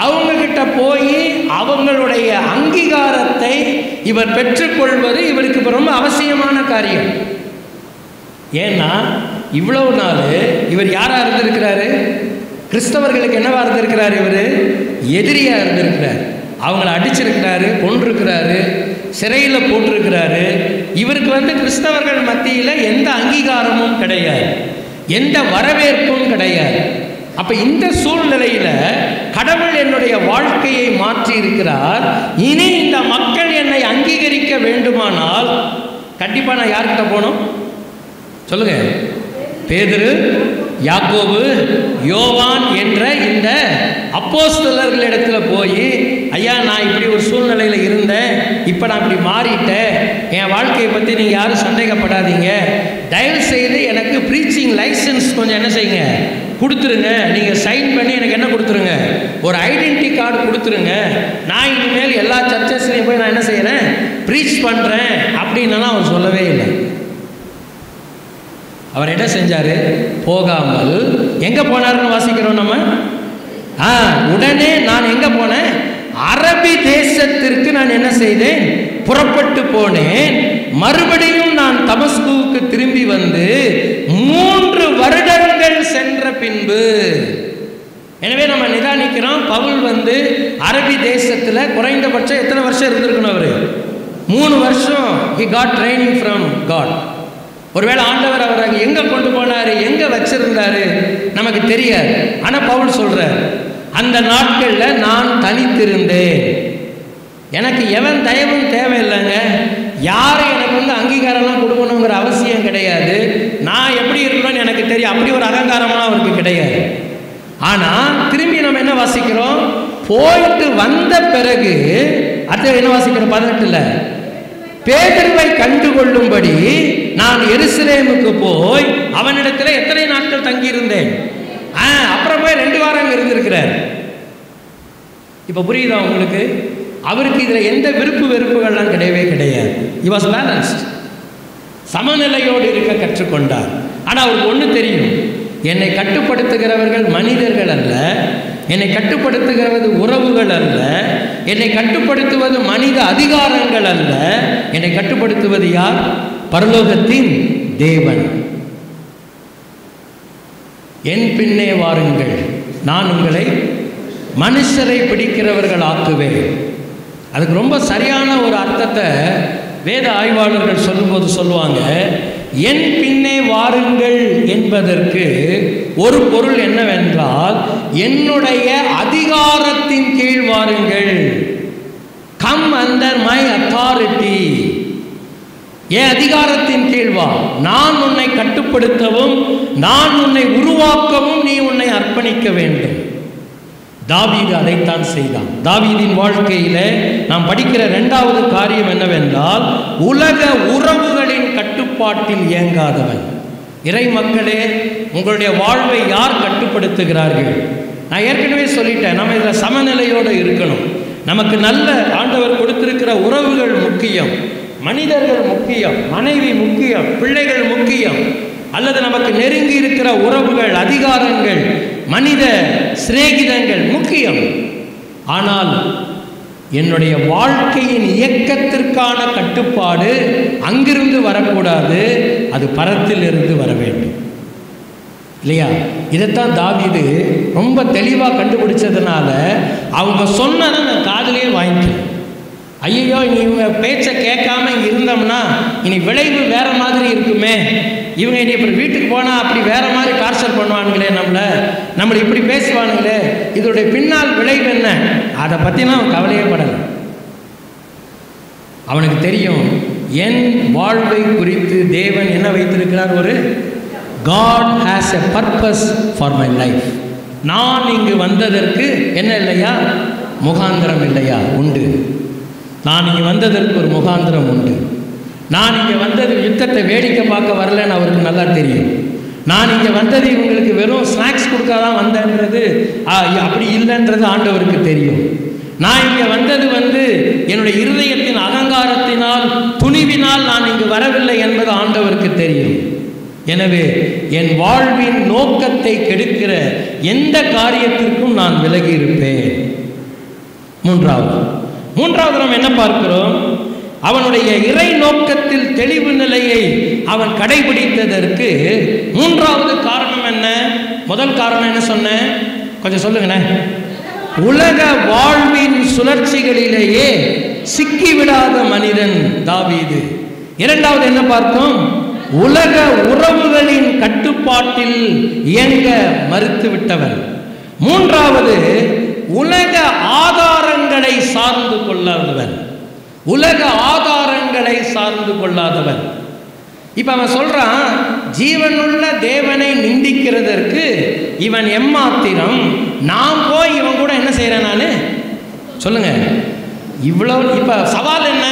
அவங்க கிட்ட போய் அவங்களுடைய அங்கீகாரத்தை இவர் பெற்றுக்கொள்வது இவருக்கு இப்போ ரொம்ப அவசியமான காரியம். ஏன்னா இவ்வளவு நாள் இவர் யாரா இருந்திருக்கிறாரு? கிறிஸ்தவர்களுக்கு என்னவா இருந்திருக்கிறார்? இவர் எதிரியா இருந்திருக்கிறார். அவங்கள அடிச்சிருக்கிறாரு, கொன்றிருக்கிறாரு, சிறையில் போட்டிருக்கிறாரு. இவருக்கு கிறிஸ்தவர்கள் மத்தியில் எந்த அங்கீகாரமும் கிடையாது, எந்த வரவேற்பும் கிடையாது. அப்ப இந்த சூழ்நிலையில கடவுள் என்னுடைய வாழ்க்கையை மாற்றி இருக்கிறார். இனி இந்த மக்கள் என்னை அங்கீகரிக்க வேண்டுமானால் கண்டிப்பாக நான் யார்கிட்ட போகணும் சொல்லுங்க? பேதுரு, யாக்கோபு, யோவான் என்ற இந்த அப்போஸ்தலர்களிடத்தில் போய், ஐயா நான் இப்படி ஒரு சூழ்நிலையில் இருந்தேன், இப்போ நான் இப்படி மாறிட்டேன், என் வாழ்க்கையை பற்றி நீங்கள் யாரும் சந்தேகப்படாதீங்க, தயவு செய்து எனக்கு ப்ரீச்சிங் லைசன்ஸ் கொஞ்சம் என்ன செய்யுங்க கொடுத்துருங்க, நீங்கள் சைன் பண்ணி எனக்கு என்ன கொடுத்துருங்க, ஒரு ஐடென்டிட்டி கார்டு கொடுத்துருங்க, நான் இனிமேல் எல்லா சர்ச்சஸ்லையும் போய் நான் என்ன செய்கிறேன், ப்ரீச் பண்ணுறேன் அப்படின்னலாம் அவர் சொல்லவே இல்லை. அவர் என்ன செஞ்சார்? போகாமல் எங்கே போனார்னு வாசிக்கிறோம் நம்ம. உடனே நான் எங்கே போனேன்? அரபி தேசத்திற்கு நான் என்ன செய்தேன்? புறப்பட்டு போனேன். மறுபடியும் நான் தமஸ்குவுக்கு திரும்பி வந்து 3 வருடங்கள் சென்ற பின்பு. எனவே நம்ம நிதானிக்கிறோம், பவுல் வந்து அரபி தேசத்தில் குறைந்தபட்சம் எத்தனை வருஷம் இருந்திருக்கணும்? அவர் 3 வருஷம். he got training from God. ஒருவேளை ஆண்டவர் அவர் அங்கே எங்கே கொண்டு போனார், எங்கே வச்சிருந்தாரு நமக்கு தெரியாது. ஆனால் பவுல் சொல்கிறார், அந்த நாட்களில் நான் தனித்திருந்தேன், எனக்கு எவன் தயவும் தேவையில்லைங்க, யாரும் எனக்கு வந்து அங்கீகாரம்லாம் கொடுக்கணுங்கிற அவசியம் கிடையாது, நான் எப்படி இருக்கணும்னு எனக்கு தெரியும், அப்படி ஒரு அகங்காரம்லாம் அவருக்கு கிடையாது. ஆனால் திரும்பி நம்ம என்ன வாசிக்கிறோம்? போயிட்டு வந்த பிறகு அடுத்த என்ன வாசிக்கிறோம்? 18ல் பேதுருவை கண்டுகொள்ளும்படி நான் எருசலேமுக்கு போய் அவனிடத்தில் எத்தனை நாட்கள் தங்கியிருந்தேன்? அப்புறம் போய் 2 வாரம் இருந்திருக்கிறார். இப்போ புரியுதா உங்களுக்கு? அவருக்கு இதில் எந்த விருப்பு வெறுப்புகள்லாம் கிடையவே கிடையாது. he was balanced. சமநிலையோடு இருக்க கற்றுக்கொண்டார். ஆனால் அவருக்கு ஒன்று தெரியும், என்னை கட்டுப்படுத்துகிறவர்கள் மனிதர்கள் அல்ல, என்னை கட்டுப்படுத்துகிறது உறவுகள் அல்ல, என்னை கட்டுப்படுத்துவது மனித அதிகாரங்கள் அல்ல, என்னை கட்டுப்படுத்துவது யார்? பரலோகத்தின் தேவன். என் பின்னே வாருங்கள், நான் உங்களை மனுஷரை பிடிக்கிறவர்கள் ஆக்குவேன். அதுக்கு ரொம்ப சரியான ஒரு அர்த்தத்தை வேத ஆய்வாளர்கள் சொல்லும்போது சொல்லுவாங்க, என் பின்னே வாருங்கள் என்பதற்கு ஒரு பொருள் என்னவென்றால், என்னுடைய அதிகாரத்தின் கீழ் வாருங்கள். Come under my authority. என் அதிகாரத்தின் கீழ் வா, நான் உன்னை கட்டுப்படுத்தவும் நான் உன்னை உருவாக்கவும் நீ உன்னை அர்ப்பணிக்க வேண்டும். தாவீது அதைத்தான் செய்தான். தாவீதின் வாழ்க்கையில நாம் படிக்கிற 2வது காரியம் என்னவென்றால், உலக உறவுகளின் கட்டுப்பாட்டில் இயங்காதவன். இறை மக்களே, உங்களுடைய வாழ்வை யார் கட்டுப்படுத்துகிறார்கள்? நான் ஏற்கனவே சொல்லிட்டேன், நம்ம இதில் சமநிலையோடு இருக்கணும். நமக்கு நல்ல ஆண்டவர் கொடுத்திருக்கிற உறவுகள் முக்கியம், மனிதர்கள் முக்கியம், மனைவி முக்கியம், பிள்ளைகள் முக்கியம், அல்லது நமக்கு நெருங்கி இருக்கிற உறவுகள், அதிகாரங்கள், மனித சிநேகிதங்கள் முக்கியம். ஆனால் என்னுடைய வாழ்க்கையின் இயக்கத்திற்கான கட்டுப்பாடு அங்கிருந்து வரக்கூடாது, அது பரத்திலிருந்து வர வேண்டும், இல்லையா? இதைத்தான் தாவீது ரொம்ப தெளிவாக கண்டுபிடிச்சதுனால அவங்க சொன்னதை நான் காதிலே வாங்கிக்கிறேன். ஐயோ, இனி இவங்க பேச்சை கேட்காம இங்கே இருந்தோம்னா இனி விளைவு வேற மாதிரி இருக்குமே, இவங்க இனி இப்படி வீட்டுக்கு போனால் அப்படி வேற மாதிரி டார்ச்சர் பண்ணுவானுங்களே, நம்மளை இப்படி பேசுவானுங்களே, இதோடைய பின்னால் விளைவு என்ன, அதை பற்றினா அவன் கவலையே படலை. அவனுக்கு தெரியும், என் வாழ்வை குறித்து தேவன் என்ன வைத்திருக்கிறார், ஒரு God has a purpose for my life. நான் இங்கு வந்ததற்கு என்ன இல்லையா, முகாந்திரம் இல்லையா? உண்டு. நான் இங்கே வந்ததற்கு ஒரு முகாந்திரம் உண்டு. நான் இங்கே வந்தது யுத்தத்தை வேடிக்கை பார்க்க வரலன்னு அவருக்கு நல்லா தெரியும். நான் இங்கே வந்தது இவங்களுக்கு வெறும் ஸ்நாக்ஸ் கொடுக்காதான் வந்தேன்றது அப்படி இல்லைன்றது ஆண்டவருக்கு தெரியும். நான் இங்கே வந்தது என்னுடைய இருதயத்தின் அகங்காரத்தினால், துணிவினால் நான் இங்கு வரவில்லை என்பது ஆண்டவருக்கு தெரியும். எனவே என் வாழ்வின் நோக்கத்தை கெடுக்கிற எந்த காரியத்திற்கும் நான் விலகி இருப்பேன். மூன்றாவது நாம் என்ன பார்க்கிறோம்? அவனுடைய இறை நோக்கத்தில் தெளிவு நிலையை அவன் கடைபிடித்ததற்கு 3வது காரணம் என்ன? முதல் காரணம் என்ன சொன்னேன், கொஞ்சம் சொல்லுங்கண்ணே. உலக வாழ்வின் சுழற்சிகளிலேயே சிக்கிவிடாத மனிதன் தாவீது. 2வது என்ன பார்த்தோம்? உலக உறவுகளின் கட்டுப்பாட்டில் இயங்க மறுத்து விட்டவன். 3வது உலக ஆதாரங்களை சார்ந்து கொள்ளாதவன். உலக ஆதாரங்கள் காலங்களை சார்ந்து கொள்ளாதவன். இப்போ அவன் சொல்கிறான், ஜீவனுள்ள தேவனை நிந்திக்கிறதற்கு இவன் எம்மாத்திரம், நான் போய் இவன் கூட என்ன செய்கிறேன் நான் சொல்லுங்க. இவ்வளோ இப்போ சவால் என்ன?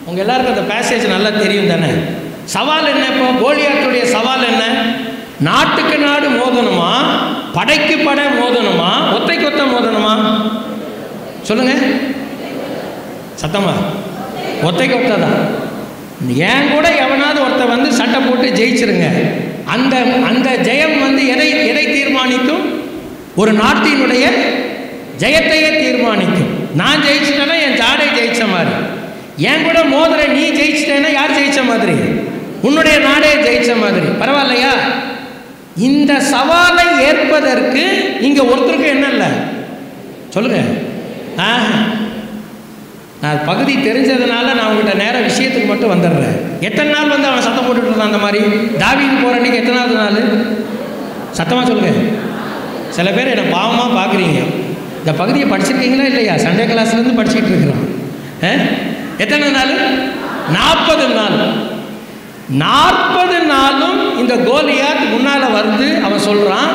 உங்கள் எல்லாருக்கும் அந்த பேசேஜ் நல்லா தெரியும் தானே. சவால் என்ன? இப்போ கோலியாத்துடைய சவால் என்ன? நாட்டுக்கு நாடு மோதணுமா, படைக்கு படை மோதணுமா, ஒத்தைக்கு ஒத்த மோதணுமா? சொல்லுங்க சத்தமா. ஒத்தைக்கு ஒத்ததான். ஏன் கூட எவனாவது ஒருத்த வந்து சட்டை போட்டு ஜெயிச்சிருங்க. அந்த அந்த ஜெயம் வந்து எதை தீர்மானிக்கும்? ஒரு நாட்டினுடைய ஜெயத்தையே தீர்மானிக்கும். நான் ஜெயிச்சிட்டேன்னா என் ஜாடை ஜெயிச்ச மாதிரி. ஏன் கூட மோதிர நீ ஜெயிச்சிட்டேன்னா யார் ஜெயிச்ச மாதிரி? உன்னுடைய நாடே ஜெயிச்ச மாதிரி. பரவாயில்லையா? இந்த சவாலை ஏற்பதற்கு இங்க ஒருத்தருக்கு என்ன இல்லை சொல்லுங்க. நான் பகுதி தெரிஞ்சதுனால நான் உங்கள்கிட்ட நேரம் விஷயத்துக்கு மட்டும் வந்துடுறேன். எத்தனை நாள் வந்து அவன் சத்தம் போட்டுட்டு இருந்தான் அந்த மாதிரி? தாவீது போகிற அன்றைக்கி எத்தனாவது நாள்? சத்தமாக சொல்லுங்கள். சில பேர் என்னை பாவமாக பார்க்குறீங்க. இந்த பகுதியை படிச்சிருக்கீங்களா இல்லையா? சண்டே கிளாஸ்லேருந்து படிச்சுக்கிட்டு இருக்கிறோம். எத்தனை நாள்? 40 நாள். 40 நாளும் இந்த கோலியாத் முன்னால் வந்து அவன் சொல்கிறான்,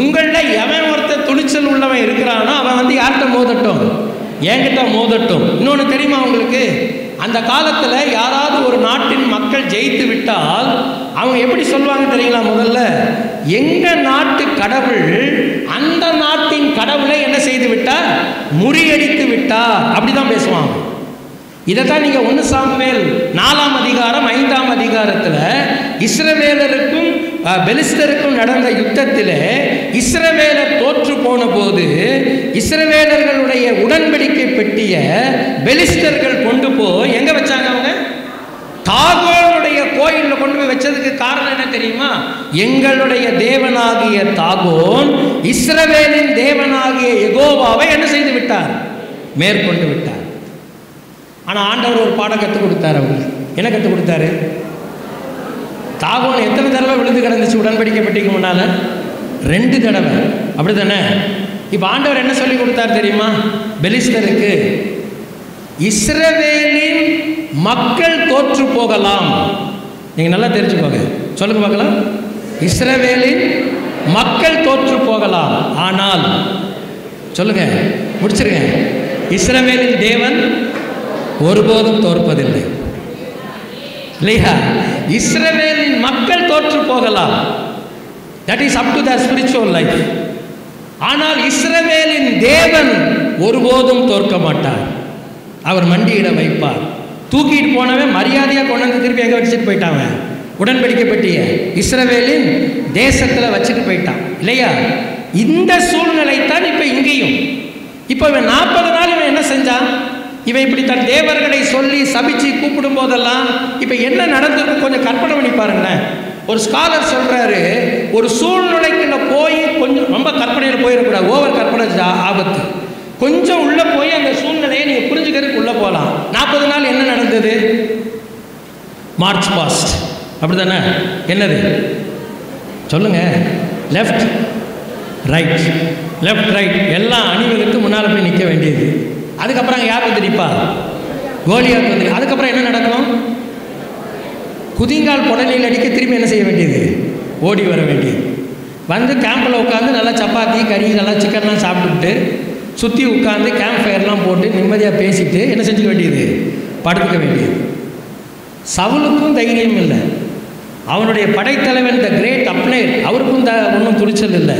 உங்களில் எவன் ஒருத்தர் துணிச்சல் உள்ளவன் இருக்கிறானோ அவன் வந்து யார்கிட்ட மோதட்டும்? என்கிட்ட மோதட்டும். இன்னொன்று தெரியுமா உங்களுக்கு? அந்த காலத்தில் யாராவது ஒரு நாட்டின் மக்கள் ஜெயித்து விட்டால் அவங்க எப்படி சொல்லுவாங்க தெரியுங்களா? முதல்ல எங்கள் நாட்டு கடவுள் அந்த நாட்டின் கடவுளை என்ன செய்து விட்டார்? முறியடித்து விட்டார். அப்படி தான் பேசுவாங்க. இதைத்தான் நீங்கள் 1 சாமுவேல் 4ஆம் அதிகாரம் 5ஆம் அதிகாரத்தில் இஸ்ரவேலருக்கும் பெலிஸ்தருக்கும் நடந்த யுத்தத்தில் இஸ்ரவேலர் தோற்று போன போது இஸ்ரவேலர்களுடைய உடன்படிக்கை பெட்டிய பெலிஸ்தர்கள் கொண்டு போய் எங்கே வச்சாங்க? அவங்க தாகோனுடைய கோயிலில் கொண்டு போய் வச்சதுக்கு காரணம் என்ன தெரியுமா? எங்களுடைய தேவனாகிய தாகோன் இஸ்ரவேலின் தேவனாகிய யெகோவாவை என்ன செய்து விட்டார்? மேற்கொண்டு விட்டார். ஆனால் ஆண்டவர் ஒரு பாடம் கற்றுக் கொடுத்தார். அவங்களுக்கு என்ன கற்றுக் கொடுத்தாரு? தாகோன் எத்தனை தடவை விழுந்து கிடந்துச்சு உடன்படிக்கை பெட்டிக்கு முன்னால்? 2 தடவை. அப்படி தானே? இப்போ ஆண்டவர் என்ன சொல்லி கொடுத்தார் தெரியுமா? பெலிஸ்தருக்கு இஸ்ரவேலின் மக்கள் தோற்று போகலாம். நீங்கள் நல்லா தெரிஞ்சுக்கோங்க. சொல்லுங்க பார்க்கலாம். இஸ்ரவேலின் மக்கள் தோற்று போகலாம், ஆனால் சொல்லுங்க, முடிச்சிருங்க, இஸ்ரவேலின் தேவன் ஒருபோதும் தோற்பதில்லை. இல்லையா? இஸ்ரவேலின் மக்கள் தோற்று போகலாம். That is up to the spiritual life. ஆனால் இஸ்ரவேலின் தேவன் ஒருபோதும் தோற்க மாட்டார். அவர் மண்டியிட வைப்பார். தூக்கிட்டு போனவன் மரியாதையாக கொண்டு வந்து திருப்பி எங்கே வச்சுட்டு போயிட்டாங்க? உடன்படிக்கை பெட்டிய இஸ்ரவேலின் தேசத்தில் வச்சுட்டு போயிட்டான். இல்லையா? இந்த சூழ்நிலை தான் இப்போ இங்கேயும். இப்போ இவன் 40 நாள் இவன் என்ன செஞ்சான்? இவன் இப்படி தன் தேவர்களை சொல்லி சபிச்சு கூப்பிடும் போதெல்லாம் இப்போ என்ன நடந்திருக்கு கொஞ்சம் கற்பனை பண்ணி பாருங்களேன். ஒரு ஸ்காலர் சொல்கிறாரு, ஒரு சூழ்நிலைக்குள்ள போய் கொஞ்சம் ரொம்ப கற்பனையில் போயிடக்கூடாது. ஓவர் கற்பனை ஆபத்து. கொஞ்சம் உள்ளே போய் அந்த சூழ்நிலையை நீங்கள் புரிஞ்சுக்கிறதுக்கு உள்ளே போகலாம். 40 நாள் என்ன நடந்தது? March past. அப்படி தானே? என்னது சொல்லுங்க? லெஃப்ட் ரைட், லெஃப்ட் ரைட் எல்லாம் அணிவகுத்து முன்னால் போய் நிற்க வேண்டியது. அதுக்கப்புறம் யார் வந்து நிற்பா? கோலியாத் வந்து. அதுக்கப்புறம் என்ன நடக்கும்? குதிங்கால் புடலில் அடிக்க திரும்பி என்ன செய்ய வேண்டியது? ஓடி வர வேண்டியது. வந்து கேம்பில் உட்காந்து நல்லா சப்பாத்தி கறி நல்லா சிக்கன்லாம் சாப்பிட்டுட்டு சுற்றி உட்காந்து கேம்ப் ஃபயர்லாம் போட்டு நிம்மதியாக பேசிட்டு என்ன செஞ்சுக்க வேண்டியது? படுத்துக்க வேண்டியது. சவுலுக்கும் தைரியம் இல்லை. அவனுடைய படைத்தலைவன் த கிரேட் அப்னேர், அவருக்கும் ஒன்றும் துணிச்சல் இல்லை.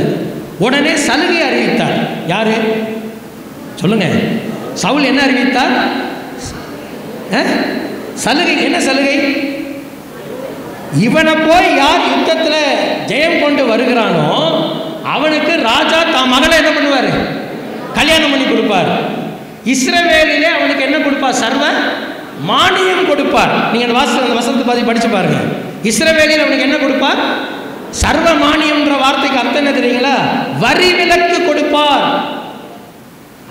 உடனே சலுகை அறிவித்தார். யாரு சொல்லுங்க? சவுல் என்ன அறிவித்தார்? சலுகை. என்ன சலுகை? இவனை போய் யார் யுத்தத்தில் ஜெயம் கொண்டு வருகிறானோ அவனுக்கு ராஜா தான் மகளை என்ன பண்ணுவார்? கல்யாணம் பண்ணி கொடுப்பார். இஸ்ரவேலிலே அவனுக்கு என்ன கொடுப்பார்? சர்வ மானியம் கொடுப்பார். நீங்கள் அந்த வசனத்தை பார்த்து படித்து பாருங்க. இஸ்ரவேலில் அவனுக்கு என்ன கொடுப்பார்? சர்வ மானியம்ன்ற வார்த்தைக்கு அர்த்தம் என்ன தெரியுங்களா? வரி விலக்கு கொடுப்பார்.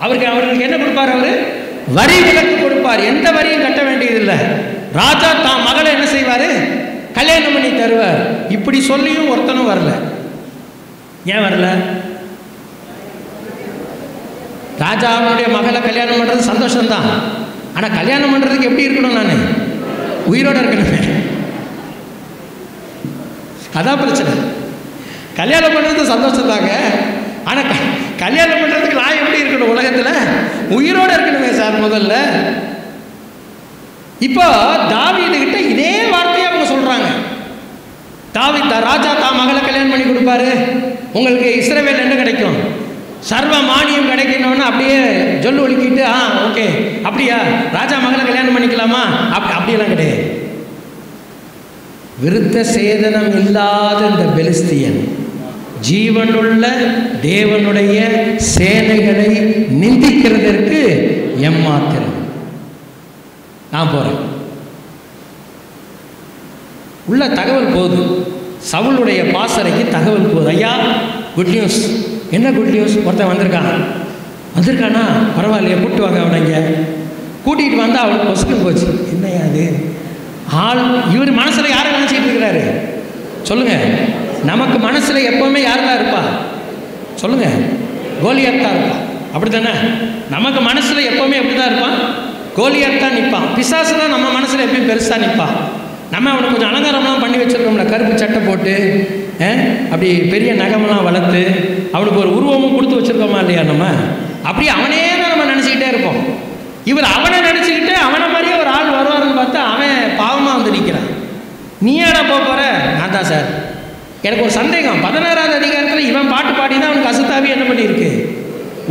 அவர்களுக்கு என்ன கொடுப்பார்? அவர் வரி விலக்கு கொடுப்பார். எந்த வரியும் கட்ட வேண்டியதில்லை. ராஜா தான் மகளை என்ன செய்வார்? கல்யாணம் பண்ணி தருவார். இப்படி சொல்லியும் ஒருத்தனும் வரல. ஏன் வரல? ராஜாவுடைய மகளை கல்யாணம் பண்ணுறது சந்தோஷம்தான். ஆனால் கல்யாணம் பண்ணுறதுக்கு எப்படி இருக்கணும்? நான் உயிரோடு இருக்கணுமே. அதான் பிரச்சனை. கல்யாணம் பண்ணுறது சந்தோஷம் தாங்க. ஆனால் கல்யாணம் பண்ணுறதுக்கு நான் எப்படி இருக்கணும் உலகத்தில்? உயிரோடு இருக்கணுமே சார் முதல்ல. இப்போ தாவீதுகிட்ட இதே வார்த்தையை அவங்க சொல்கிறாங்க. தாவீது ராஜா தான் மகளை கல்யாணம் பண்ணி கொடுப்பாரு, உங்களுக்கு இஸ்ரவேல் என்ன கிடைக்கும்? சர்வ மானியம் கிடைக்கணும்னு அப்படியே சொல்லு ஒழுக்கிட்டு ஓகே அப்படியா ராஜா மகளை கல்யாணம் பண்ணிக்கலாமா? அப்படியெல்லாம் கிடையாது. விருத்த சேதனம் இல்லாத இந்த பெலிஸ்தியன் ஜீவனுள்ள தேவனுடைய சேனைகளை நிந்திக்கிறதற்கு எம்மாத்திரம். நான் போகிறேன். உள்ள தகவல் போகுது, சவுளுடைய பாசறைக்கு தகவல் போகுது. ஐயா குட் நியூஸ். என்ன குட் நியூஸ்? ஒருத்தன் வந்திருக்கானா? பரவாயில்லையா, கூப்பிட்டு வாங்க அவனை. இங்கே கூட்டிகிட்டு வந்தால் அவளுக்கு பொசுக்கு போச்சு. என்னையா அது ஆள்? இவர் மனசில் யாரை நினச்சிக்கிட்டு இருக்கிறாரு சொல்லுங்கள்? நமக்கு மனசில் எப்போவுமே யார் தான் இருப்பா சொல்லுங்கள்? கோலியாத் தான் இருப்பான். அப்படி தானே? நமக்கு மனசில் எப்போவுமே எப்படி தான் இருப்பான்? கோலியாத் தான் நிற்பான். பிசாசு தான் நம்ம மனசில் எப்பயும் பெருசாக நிற்பான். நம்ம அவனுக்கு கொஞ்சம் அலங்காரம்லாம் பண்ணி வச்சுருக்கோம்ல, கருப்பு சட்டை போட்டு அப்படி பெரிய நகமெல்லாம் வளர்த்து அவனுக்கு ஒரு உருவமும் கொடுத்து வச்சுருக்கோமா இல்லையா? நம்ம அப்படி அவனே தான் நம்ம நினச்சிக்கிட்டே இருப்போம். இவர் அவனை நினச்சிக்கிட்டு அவனை மாதிரியே ஒரு ஆள் வருவாருன்னு பார்த்தா அவன் பாவமாக வந்து நிற்கிறான். நீ ஏடா போகிற? நான் தான் சார். எனக்கு ஒரு சந்தேகம், 16வது அதிகாரத்தில் இவன் பாட்டு பாடி தான் அவனுக்கு அசுத்தாவி என்ன பண்ணியிருக்கு,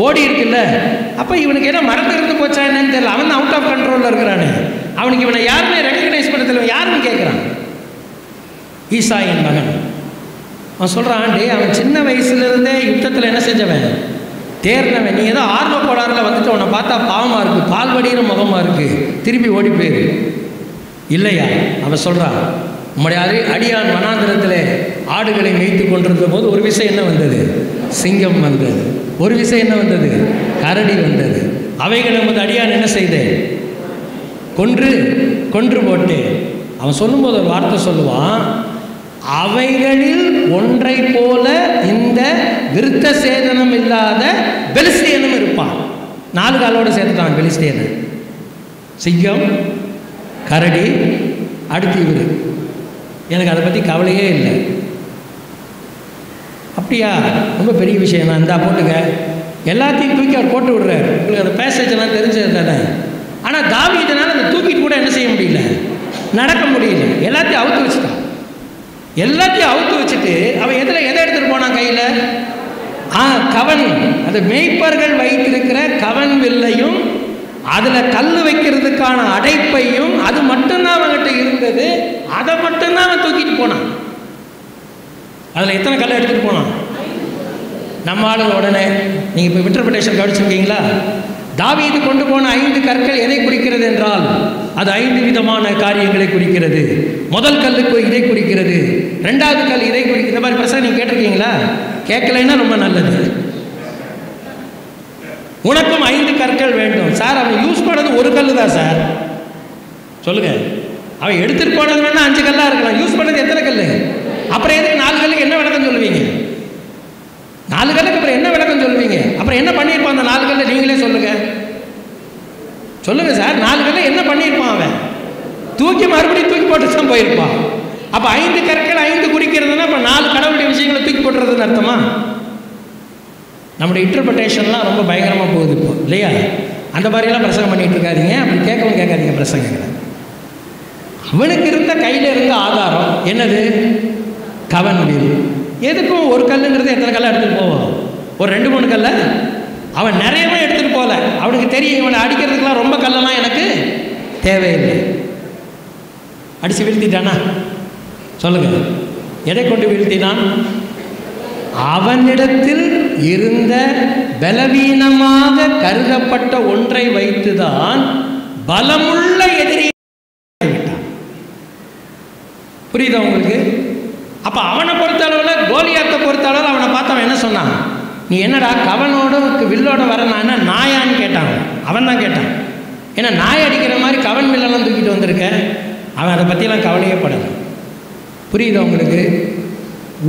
ஓடி இருக்குல்ல. அப்போ இவனுக்கு என்ன மறந்து இருந்து போச்சா என்னன்னு தெரியல. அவன் அவுட் ஆஃப் கண்ட்ரோலில் இருக்கிறானே. அவனுக்கு இவனை யாருமே ரெகக்னைஸ் பண்ண தெரியல. யாருன்னு கேட்குறான். ஈசாயின் மகன். அவன் சொல்கிறான், டே அவன் சின்ன வயசுலேருந்தே யுத்தத்தில் என்ன செஞ்சவன், தேர்ந்தவன். நீ ஏதோ ஆர்வ கோளாறில் வந்துட்டு அவனை பார்த்தா பாவமாக இருக்குது, பால் வடிகிற முகமாக இருக்குது, திருப்பி ஓடி போயிரு. இல்லையா? அவன் சொல்கிறான், உம்முடைய அடியான் வனாந்திரத்தில் ஆடுகளை மேய்த்து கொண்டிருந்த போது ஒரு விஷயம் என்ன வந்தது? சிங்கம் வந்தது. ஒரு விஷயம் என்ன வந்தது? கரடி வந்தது. அவைகளை நமது அடியான் என்ன செய்தேன்? கொன்று போட்டேன். அவன் சொல்லும்போது ஒரு வார்த்தை சொல்லுவான், அவைகளில் ஒன்றை போல இந்த விருத்த சேதனம் இல்லாத பெலிஸ்தியனும் இருப்பான். 4 காலோடு சேர்த்துட்டான் பெலிஸ்தியனை. சிங்கம், கரடி, அடுத்து இவர். எனக்கு அதை பற்றி கவலையே இல்லை. அப்படியா? ரொம்ப பெரிய விஷயம் தான். இந்தா போட்டுங்க. எல்லாத்தையும் தூக்கி அவர் போட்டு விடுறார். உங்களுக்கு அந்த பேசேஜெல்லாம் தெரிஞ்சது தானே. ஆனால் தாவீதுனால அந்த தூக்கிட்டு கூட என்ன செய்ய முடியல, நடக்க முடியல. எல்லாத்தையும் அவுத்து வச்சுட்டான். எல்லாத்தையும் அவுத்து வச்சுட்டு அவன் எதை எடுத்துகிட்டு போனான் கையில்? கவன். அந்த மேய்ப்பர்கள் வைத்திருக்கிற கவன் வில்லையும் அதில் கல் வைக்கிறதுக்கான அடைப்பையும், அது மட்டும்தான் அவன்கிட்ட இருந்தது. அதை மட்டும்தான் அவன் தூக்கிட்டு போனான். அதில் எத்தனை கல்லை எடுத்துகிட்டு போனான்? நம்ம ஆளுங்க உடனே நீங்கள் இப்போ இன்டர்பிரேஷன் கவனிச்சிருக்கீங்களா? தாவீது கொண்டு போன 5 கற்கள் எதை குறிக்கிறது என்றால் அது 5 விதமான காரியங்களை குறிக்கிறது. முதல் கல்லுக்கு இதை குறிக்கிறது, 2வது கல் இதை குறிக்கிறது. இந்த மாதிரி பிரச்சனை நீங்கள் கேட்டிருக்கீங்களா? கேட்கலைன்னா ரொம்ப நல்லது. உனக்கும் 5 கற்கள் வேண்டும் சார். அவன் யூஸ் பண்ணது ஒரு கல் தான் சார். சொல்லுங்க, அவன் எடுத்துகிட்டு போனது வேணா 5 கல்லாக இருக்கலாம். யூஸ் பண்ணது எத்தனை கல்? அப்புறம் எதுக்கு 4 கல்லுக்கு என்ன விளக்கம் சொல்லுவீங்க? 4 கல்லுக்கு அப்புறம் என்ன விளக்கம் சொல்லுவீங்க? அப்புறம் என்ன பண்ணியிருப்பான் அந்த 4 கல்லை? நீங்களே சொல்லுங்க சார். 4 கல்லை என்ன பண்ணியிருப்பான்? அவன் தூக்கி மறுபடியும் தூக்கி போட்டு தான் போயிருப்பான். அப்போ 5 கற்கள் 5 குறிக்கிறதுனா அப்போ 4 கடவுளுடைய விஷயங்களை தூக்கி போட்டுறதுன்னு அர்த்தமா? நம்முடைய இன்டர்பிரேஷன்லாம் ரொம்ப பயங்கரமாக போகுது இப்போ இல்லையா? அந்த மாதிரிலாம் பிரசங்கம் பண்ணிகிட்டு இருக்காதிங்க. அப்படி கேட்காதீங்க பிரசங்கங்களை. அவனுக்கு இருந்த கையில் இருந்த ஆதாரம் என்னது? கவன் வில். எதுக்கும் ஒரு கல்லுங்கிறது எத்தனை கல்லை எடுத்துகிட்டு போவோம்? ஒரு 2-3 கல்லை. அவன் நிறையவே எடுத்துகிட்டு போகல. அவனுக்கு தெரியும் இவனை அடிக்கிறதுக்கெலாம் ரொம்ப கல்லெல்லாம் எனக்கு தேவையில்லை. அடித்து வீழ்த்திட்டானா? சொல்லுங்கள், எதை கொண்டு வீழ்த்தினான்? அவனிடத்தில் இருந்த பலவீனமாக கருதப்பட்ட ஒன்றை வைத்துதான் பலமுள்ள எதிரி விட்டான். புரியுதா உங்களுக்கு? அப்போ அவனை பொறுத்த அளவில், கோலியாத்தை பொறுத்த அளவில் அவனை பார்த்து அவன் என்ன சொன்னான்? நீ என்னடா கவனோட வில்லோட வர நான் என்ன நாயான்னு கேட்டான். அவன் தான் கேட்டான். ஏன்னா நாய் அடிக்கிற மாதிரி கவன் வில்லெல்லாம் தூக்கிட்டு வந்திருக்க. அவன் அதை பற்றியெல்லாம் கவலையே படலை. புரியுதா உங்களுக்கு?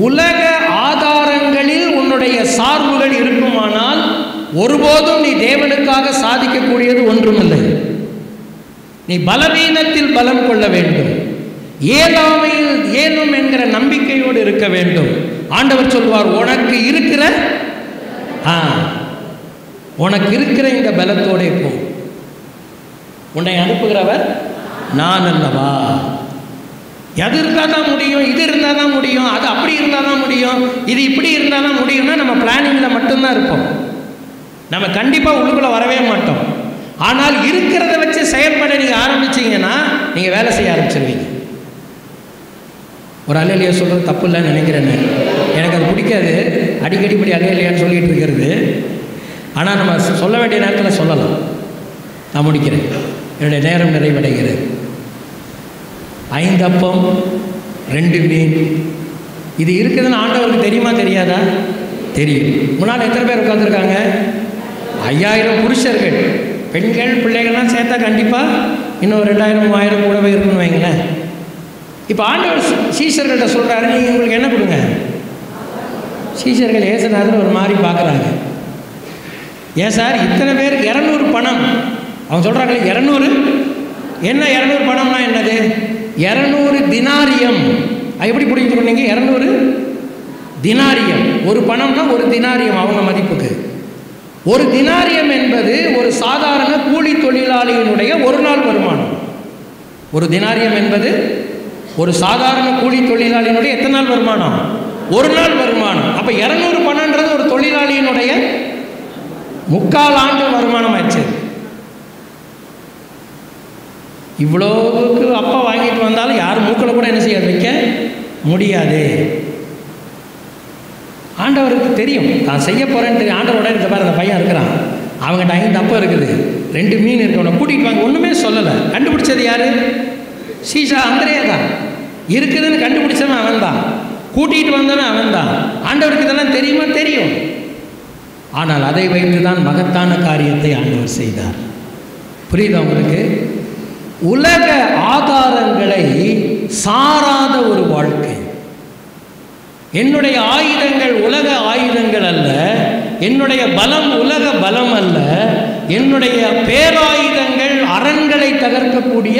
உலக ஆதாரங்களில் உன்னுடைய சார்புகள் இருக்குமானால் ஒருபோதும் நீ தேவனுக்காக சாதிக்கக்கூடியது ஒன்றுமில்லை. நீ பலவீனத்தில் பலம் கொள்ள வேண்டும், ஏழாமையில் ஏலும் என்கிற நம்பிக்கையோடு இருக்க வேண்டும். ஆண்டவர் சொல்வார், உனக்கு இருக்கிற இந்த பலத்தோட போ. உன்னை அனுப்புகிறவர் நான் அல்லவா? அது இருந்தால் தான் முடியும், இது இருந்தால் தான் முடியும், அது அப்படி இருந்தால் தான் முடியும், இது இப்படி இருந்தால் தான் முடியும்னா நம்ம பிளானிங்கில் மட்டும்தான் இருப்போம். நம்ம கண்டிப்பாக உள்ளுக்குள்ளே வரவே மாட்டோம். ஆனால் இருக்கிறத வச்சு செயல்பட நீங்கள் ஆரம்பிச்சிங்கன்னா நீங்கள் வேலை செய்ய ஆரம்பிச்சிருவீங்க. ஒரு அல்லேலியா சொல்கிறது தப்பு இல்லைன்னு நினைக்கிறேன்னு, எனக்கு அது பிடிக்காது அடிக்கடி இப்படி அல்லேலியான்னு சொல்லிகிட்டு இருக்கிறது. ஆனால் நம்ம சொல்ல வேண்டிய நேரத்தில் சொல்லலாம். நான் முடிக்கிறேன், என்னுடைய நேரம் நிறைவடைகிறது. 5 அப்பம் 2 மீன் இது இருக்குதுன்னு ஆண்டவருக்கு தெரியுமா தெரியாதா? தெரியும். முன்னால் எத்தனை பேர் உட்காந்துருக்காங்க? 5000 புருஷர்கள், பெண்கள், பிள்ளைகள்லாம் சேர்த்தா கண்டிப்பாக இன்னும் 2000 3000 கூடவே இருக்குன்னு வைங்களேன். இப்போ ஆண்டவர் சீஷர்கள்ட்ட சொல்கிறாரு, நீங்கள் உங்களுக்கு என்ன கொடுங்க? சீஷர்கள் ஏசுநாதர் ஒரு மாதிரி பார்க்குறாங்க. ஏன் சார் இத்தனை பேருக்கு 200 பணம்? அவங்க சொல்கிறாங்களே 200 என்ன? 200 பணம்னா என்னது? 200 தினாரியம். அது எப்படி புரிஞ்சுக்கொண்டீங்க? 200 தினாரியம், ஒரு பணம்னா ஒரு தினாரியம் அவங்க மதிப்புக்கு. ஒரு தினாரியம் என்பது ஒரு சாதாரண கூலி தொழிலாளியினுடைய ஒரு நாள் வருமானம். ஒரு தினாரியம் என்பது ஒரு சாதாரண கூலி தொழிலாளியினுடைய எத்தனை நாள் வருமானம்? ஒரு நாள் வருமானம். அப்போ 200 பணம்ன்றது ஒரு தொழிலாளியினுடைய 3/4 ஆண்டு வருமானம் ஆச்சு. இவ்வளோவுக்கு அப்பா வாங்கிட்டு வந்தாலும் யாரும் மூக்கில் கூட என்ன செய்ய வைக்க முடியாது. ஆண்டவருக்கு தெரியும் நான் செய்ய போகிறேன்னு தெரியும். ஆண்டவரோட இந்த பாரு அந்த பையன் இருக்கிறான், அவங்ககிட்ட 5 அப்பம் இருக்குது, 2 மீன் இருக்கு, அவனை கூட்டிகிட்டு வாங்க. ஒன்றுமே சொல்லலை. கண்டுபிடிச்சது யார்? சீஷா அந்திரேயா தான். இருக்குதுன்னு கண்டுபிடிச்சவன் அவன் தான், கூட்டிகிட்டு வந்தவன் அவன் தான். ஆண்டவருக்கு இதெல்லாம் தெரியுமா? தெரியும். ஆனால் அதை வைத்து தான் மகத்தான காரியத்தை ஆண்டவர் செய்தார். புரியுதா உங்களுக்கு? உலக ஆதாரங்களை சாராத ஒரு வாழ்க்கை. என்னுடைய ஆயுதங்கள் உலக ஆயுதங்கள் அல்ல, என்னுடைய பலம் உலக பலம் அல்ல, என்னுடைய பேராயுதங்கள் அரண்களை தகர்க்கக்கூடிய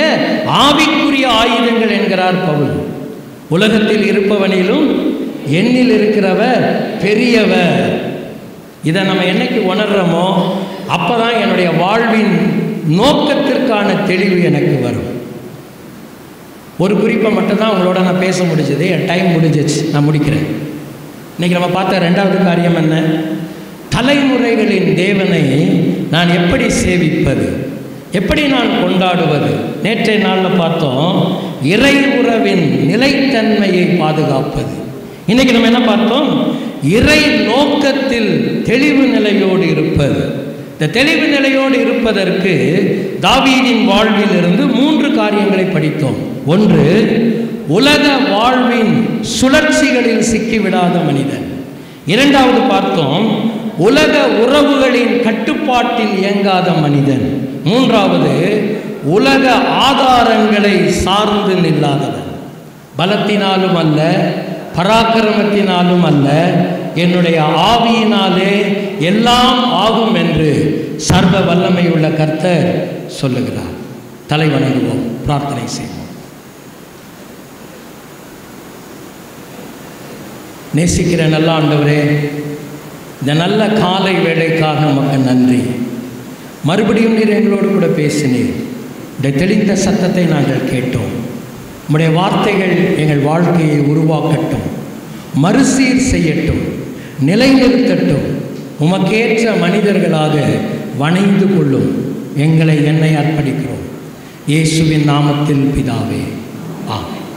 ஆவிக்குரிய ஆயுதங்கள் என்கிறார் பவுல். உலகத்தில் இருப்பவனிலும் என்னில் இருக்கிறவர் பெரியவர். இதை நம்ம என்னைக்கு உணர்றோமோ அப்போ தான் என்னுடைய வாழ்வின் நோக்கத்திற்கான தெளிவு எனக்கு வரும். ஒரு குறிப்பை மட்டும்தான் உங்களோட நான் பேச முடிஞ்சது. என் டைம் முடிஞ்சிச்சு, நான் முடிக்கிறேன். இன்றைக்கி நம்ம பார்த்த 2வது காரியம் என்ன? தலைமுறைகளின் தேவனை நான் எப்படி சேவிப்பது, எப்படி நான் கொண்டாடுவது. நேற்றைய நாளில் பார்த்தோம் இறை உறவின் நிலைத்தன்மையை பாதுகாப்பது. இன்றைக்கி நம்ம என்ன பார்த்தோம்? இறை நோக்கத்தில் தெளிவு நிலையோடு இருப்பது. இந்த தெளிவு நிலையோடு இருப்பதற்கு தாவீதின் வாழ்வில் இருந்து 3 காரியங்களை படித்தோம். 1, உலக வாழ்வின் சுழற்சிகளில் சிக்கிவிடாத மனிதன். 2வது பார்த்தோம் உலக உறவுகளின் கட்டுப்பாட்டில் இயங்காத மனிதன். 3வது உலக ஆதாரங்களை சார்ந்து நில்லாதவன். பலத்தினாலும் அல்ல, பராக்கிரமத்தினாலும் அல்ல, என்னுடைய ஆவியினாலே எல்லாம் ஆகும் என்று சர்வ வல்லமை உள்ள கர்த்தர் சொல்லுகிறார். தலை வணங்குவோம், பிரார்த்தனை செய்வோம். நேசிக்கிற நல்ல ஆண்டவரே, இந்த நல்ல காலை வேளைக்காக நமக்கு நன்றி. மறுபடியும் நீர் எங்களோடு கூட பேசினீர். இந்த தெளிந்த சத்தத்தை நாங்கள் கேட்டோம். உம்முடைய வார்த்தைகள் எங்கள் வாழ்க்கையை உருவாக்கட்டும், மறுசீர் செய்யட்டும், நிலைநிறுத்தட்டும். உமக்கேற்ற மனிதர்களாக வணைந்து கொள்ளும். என்னை அர்ப்பணிக்கிறோம். இயேசுவின் நாமத்தில் பிதாவே.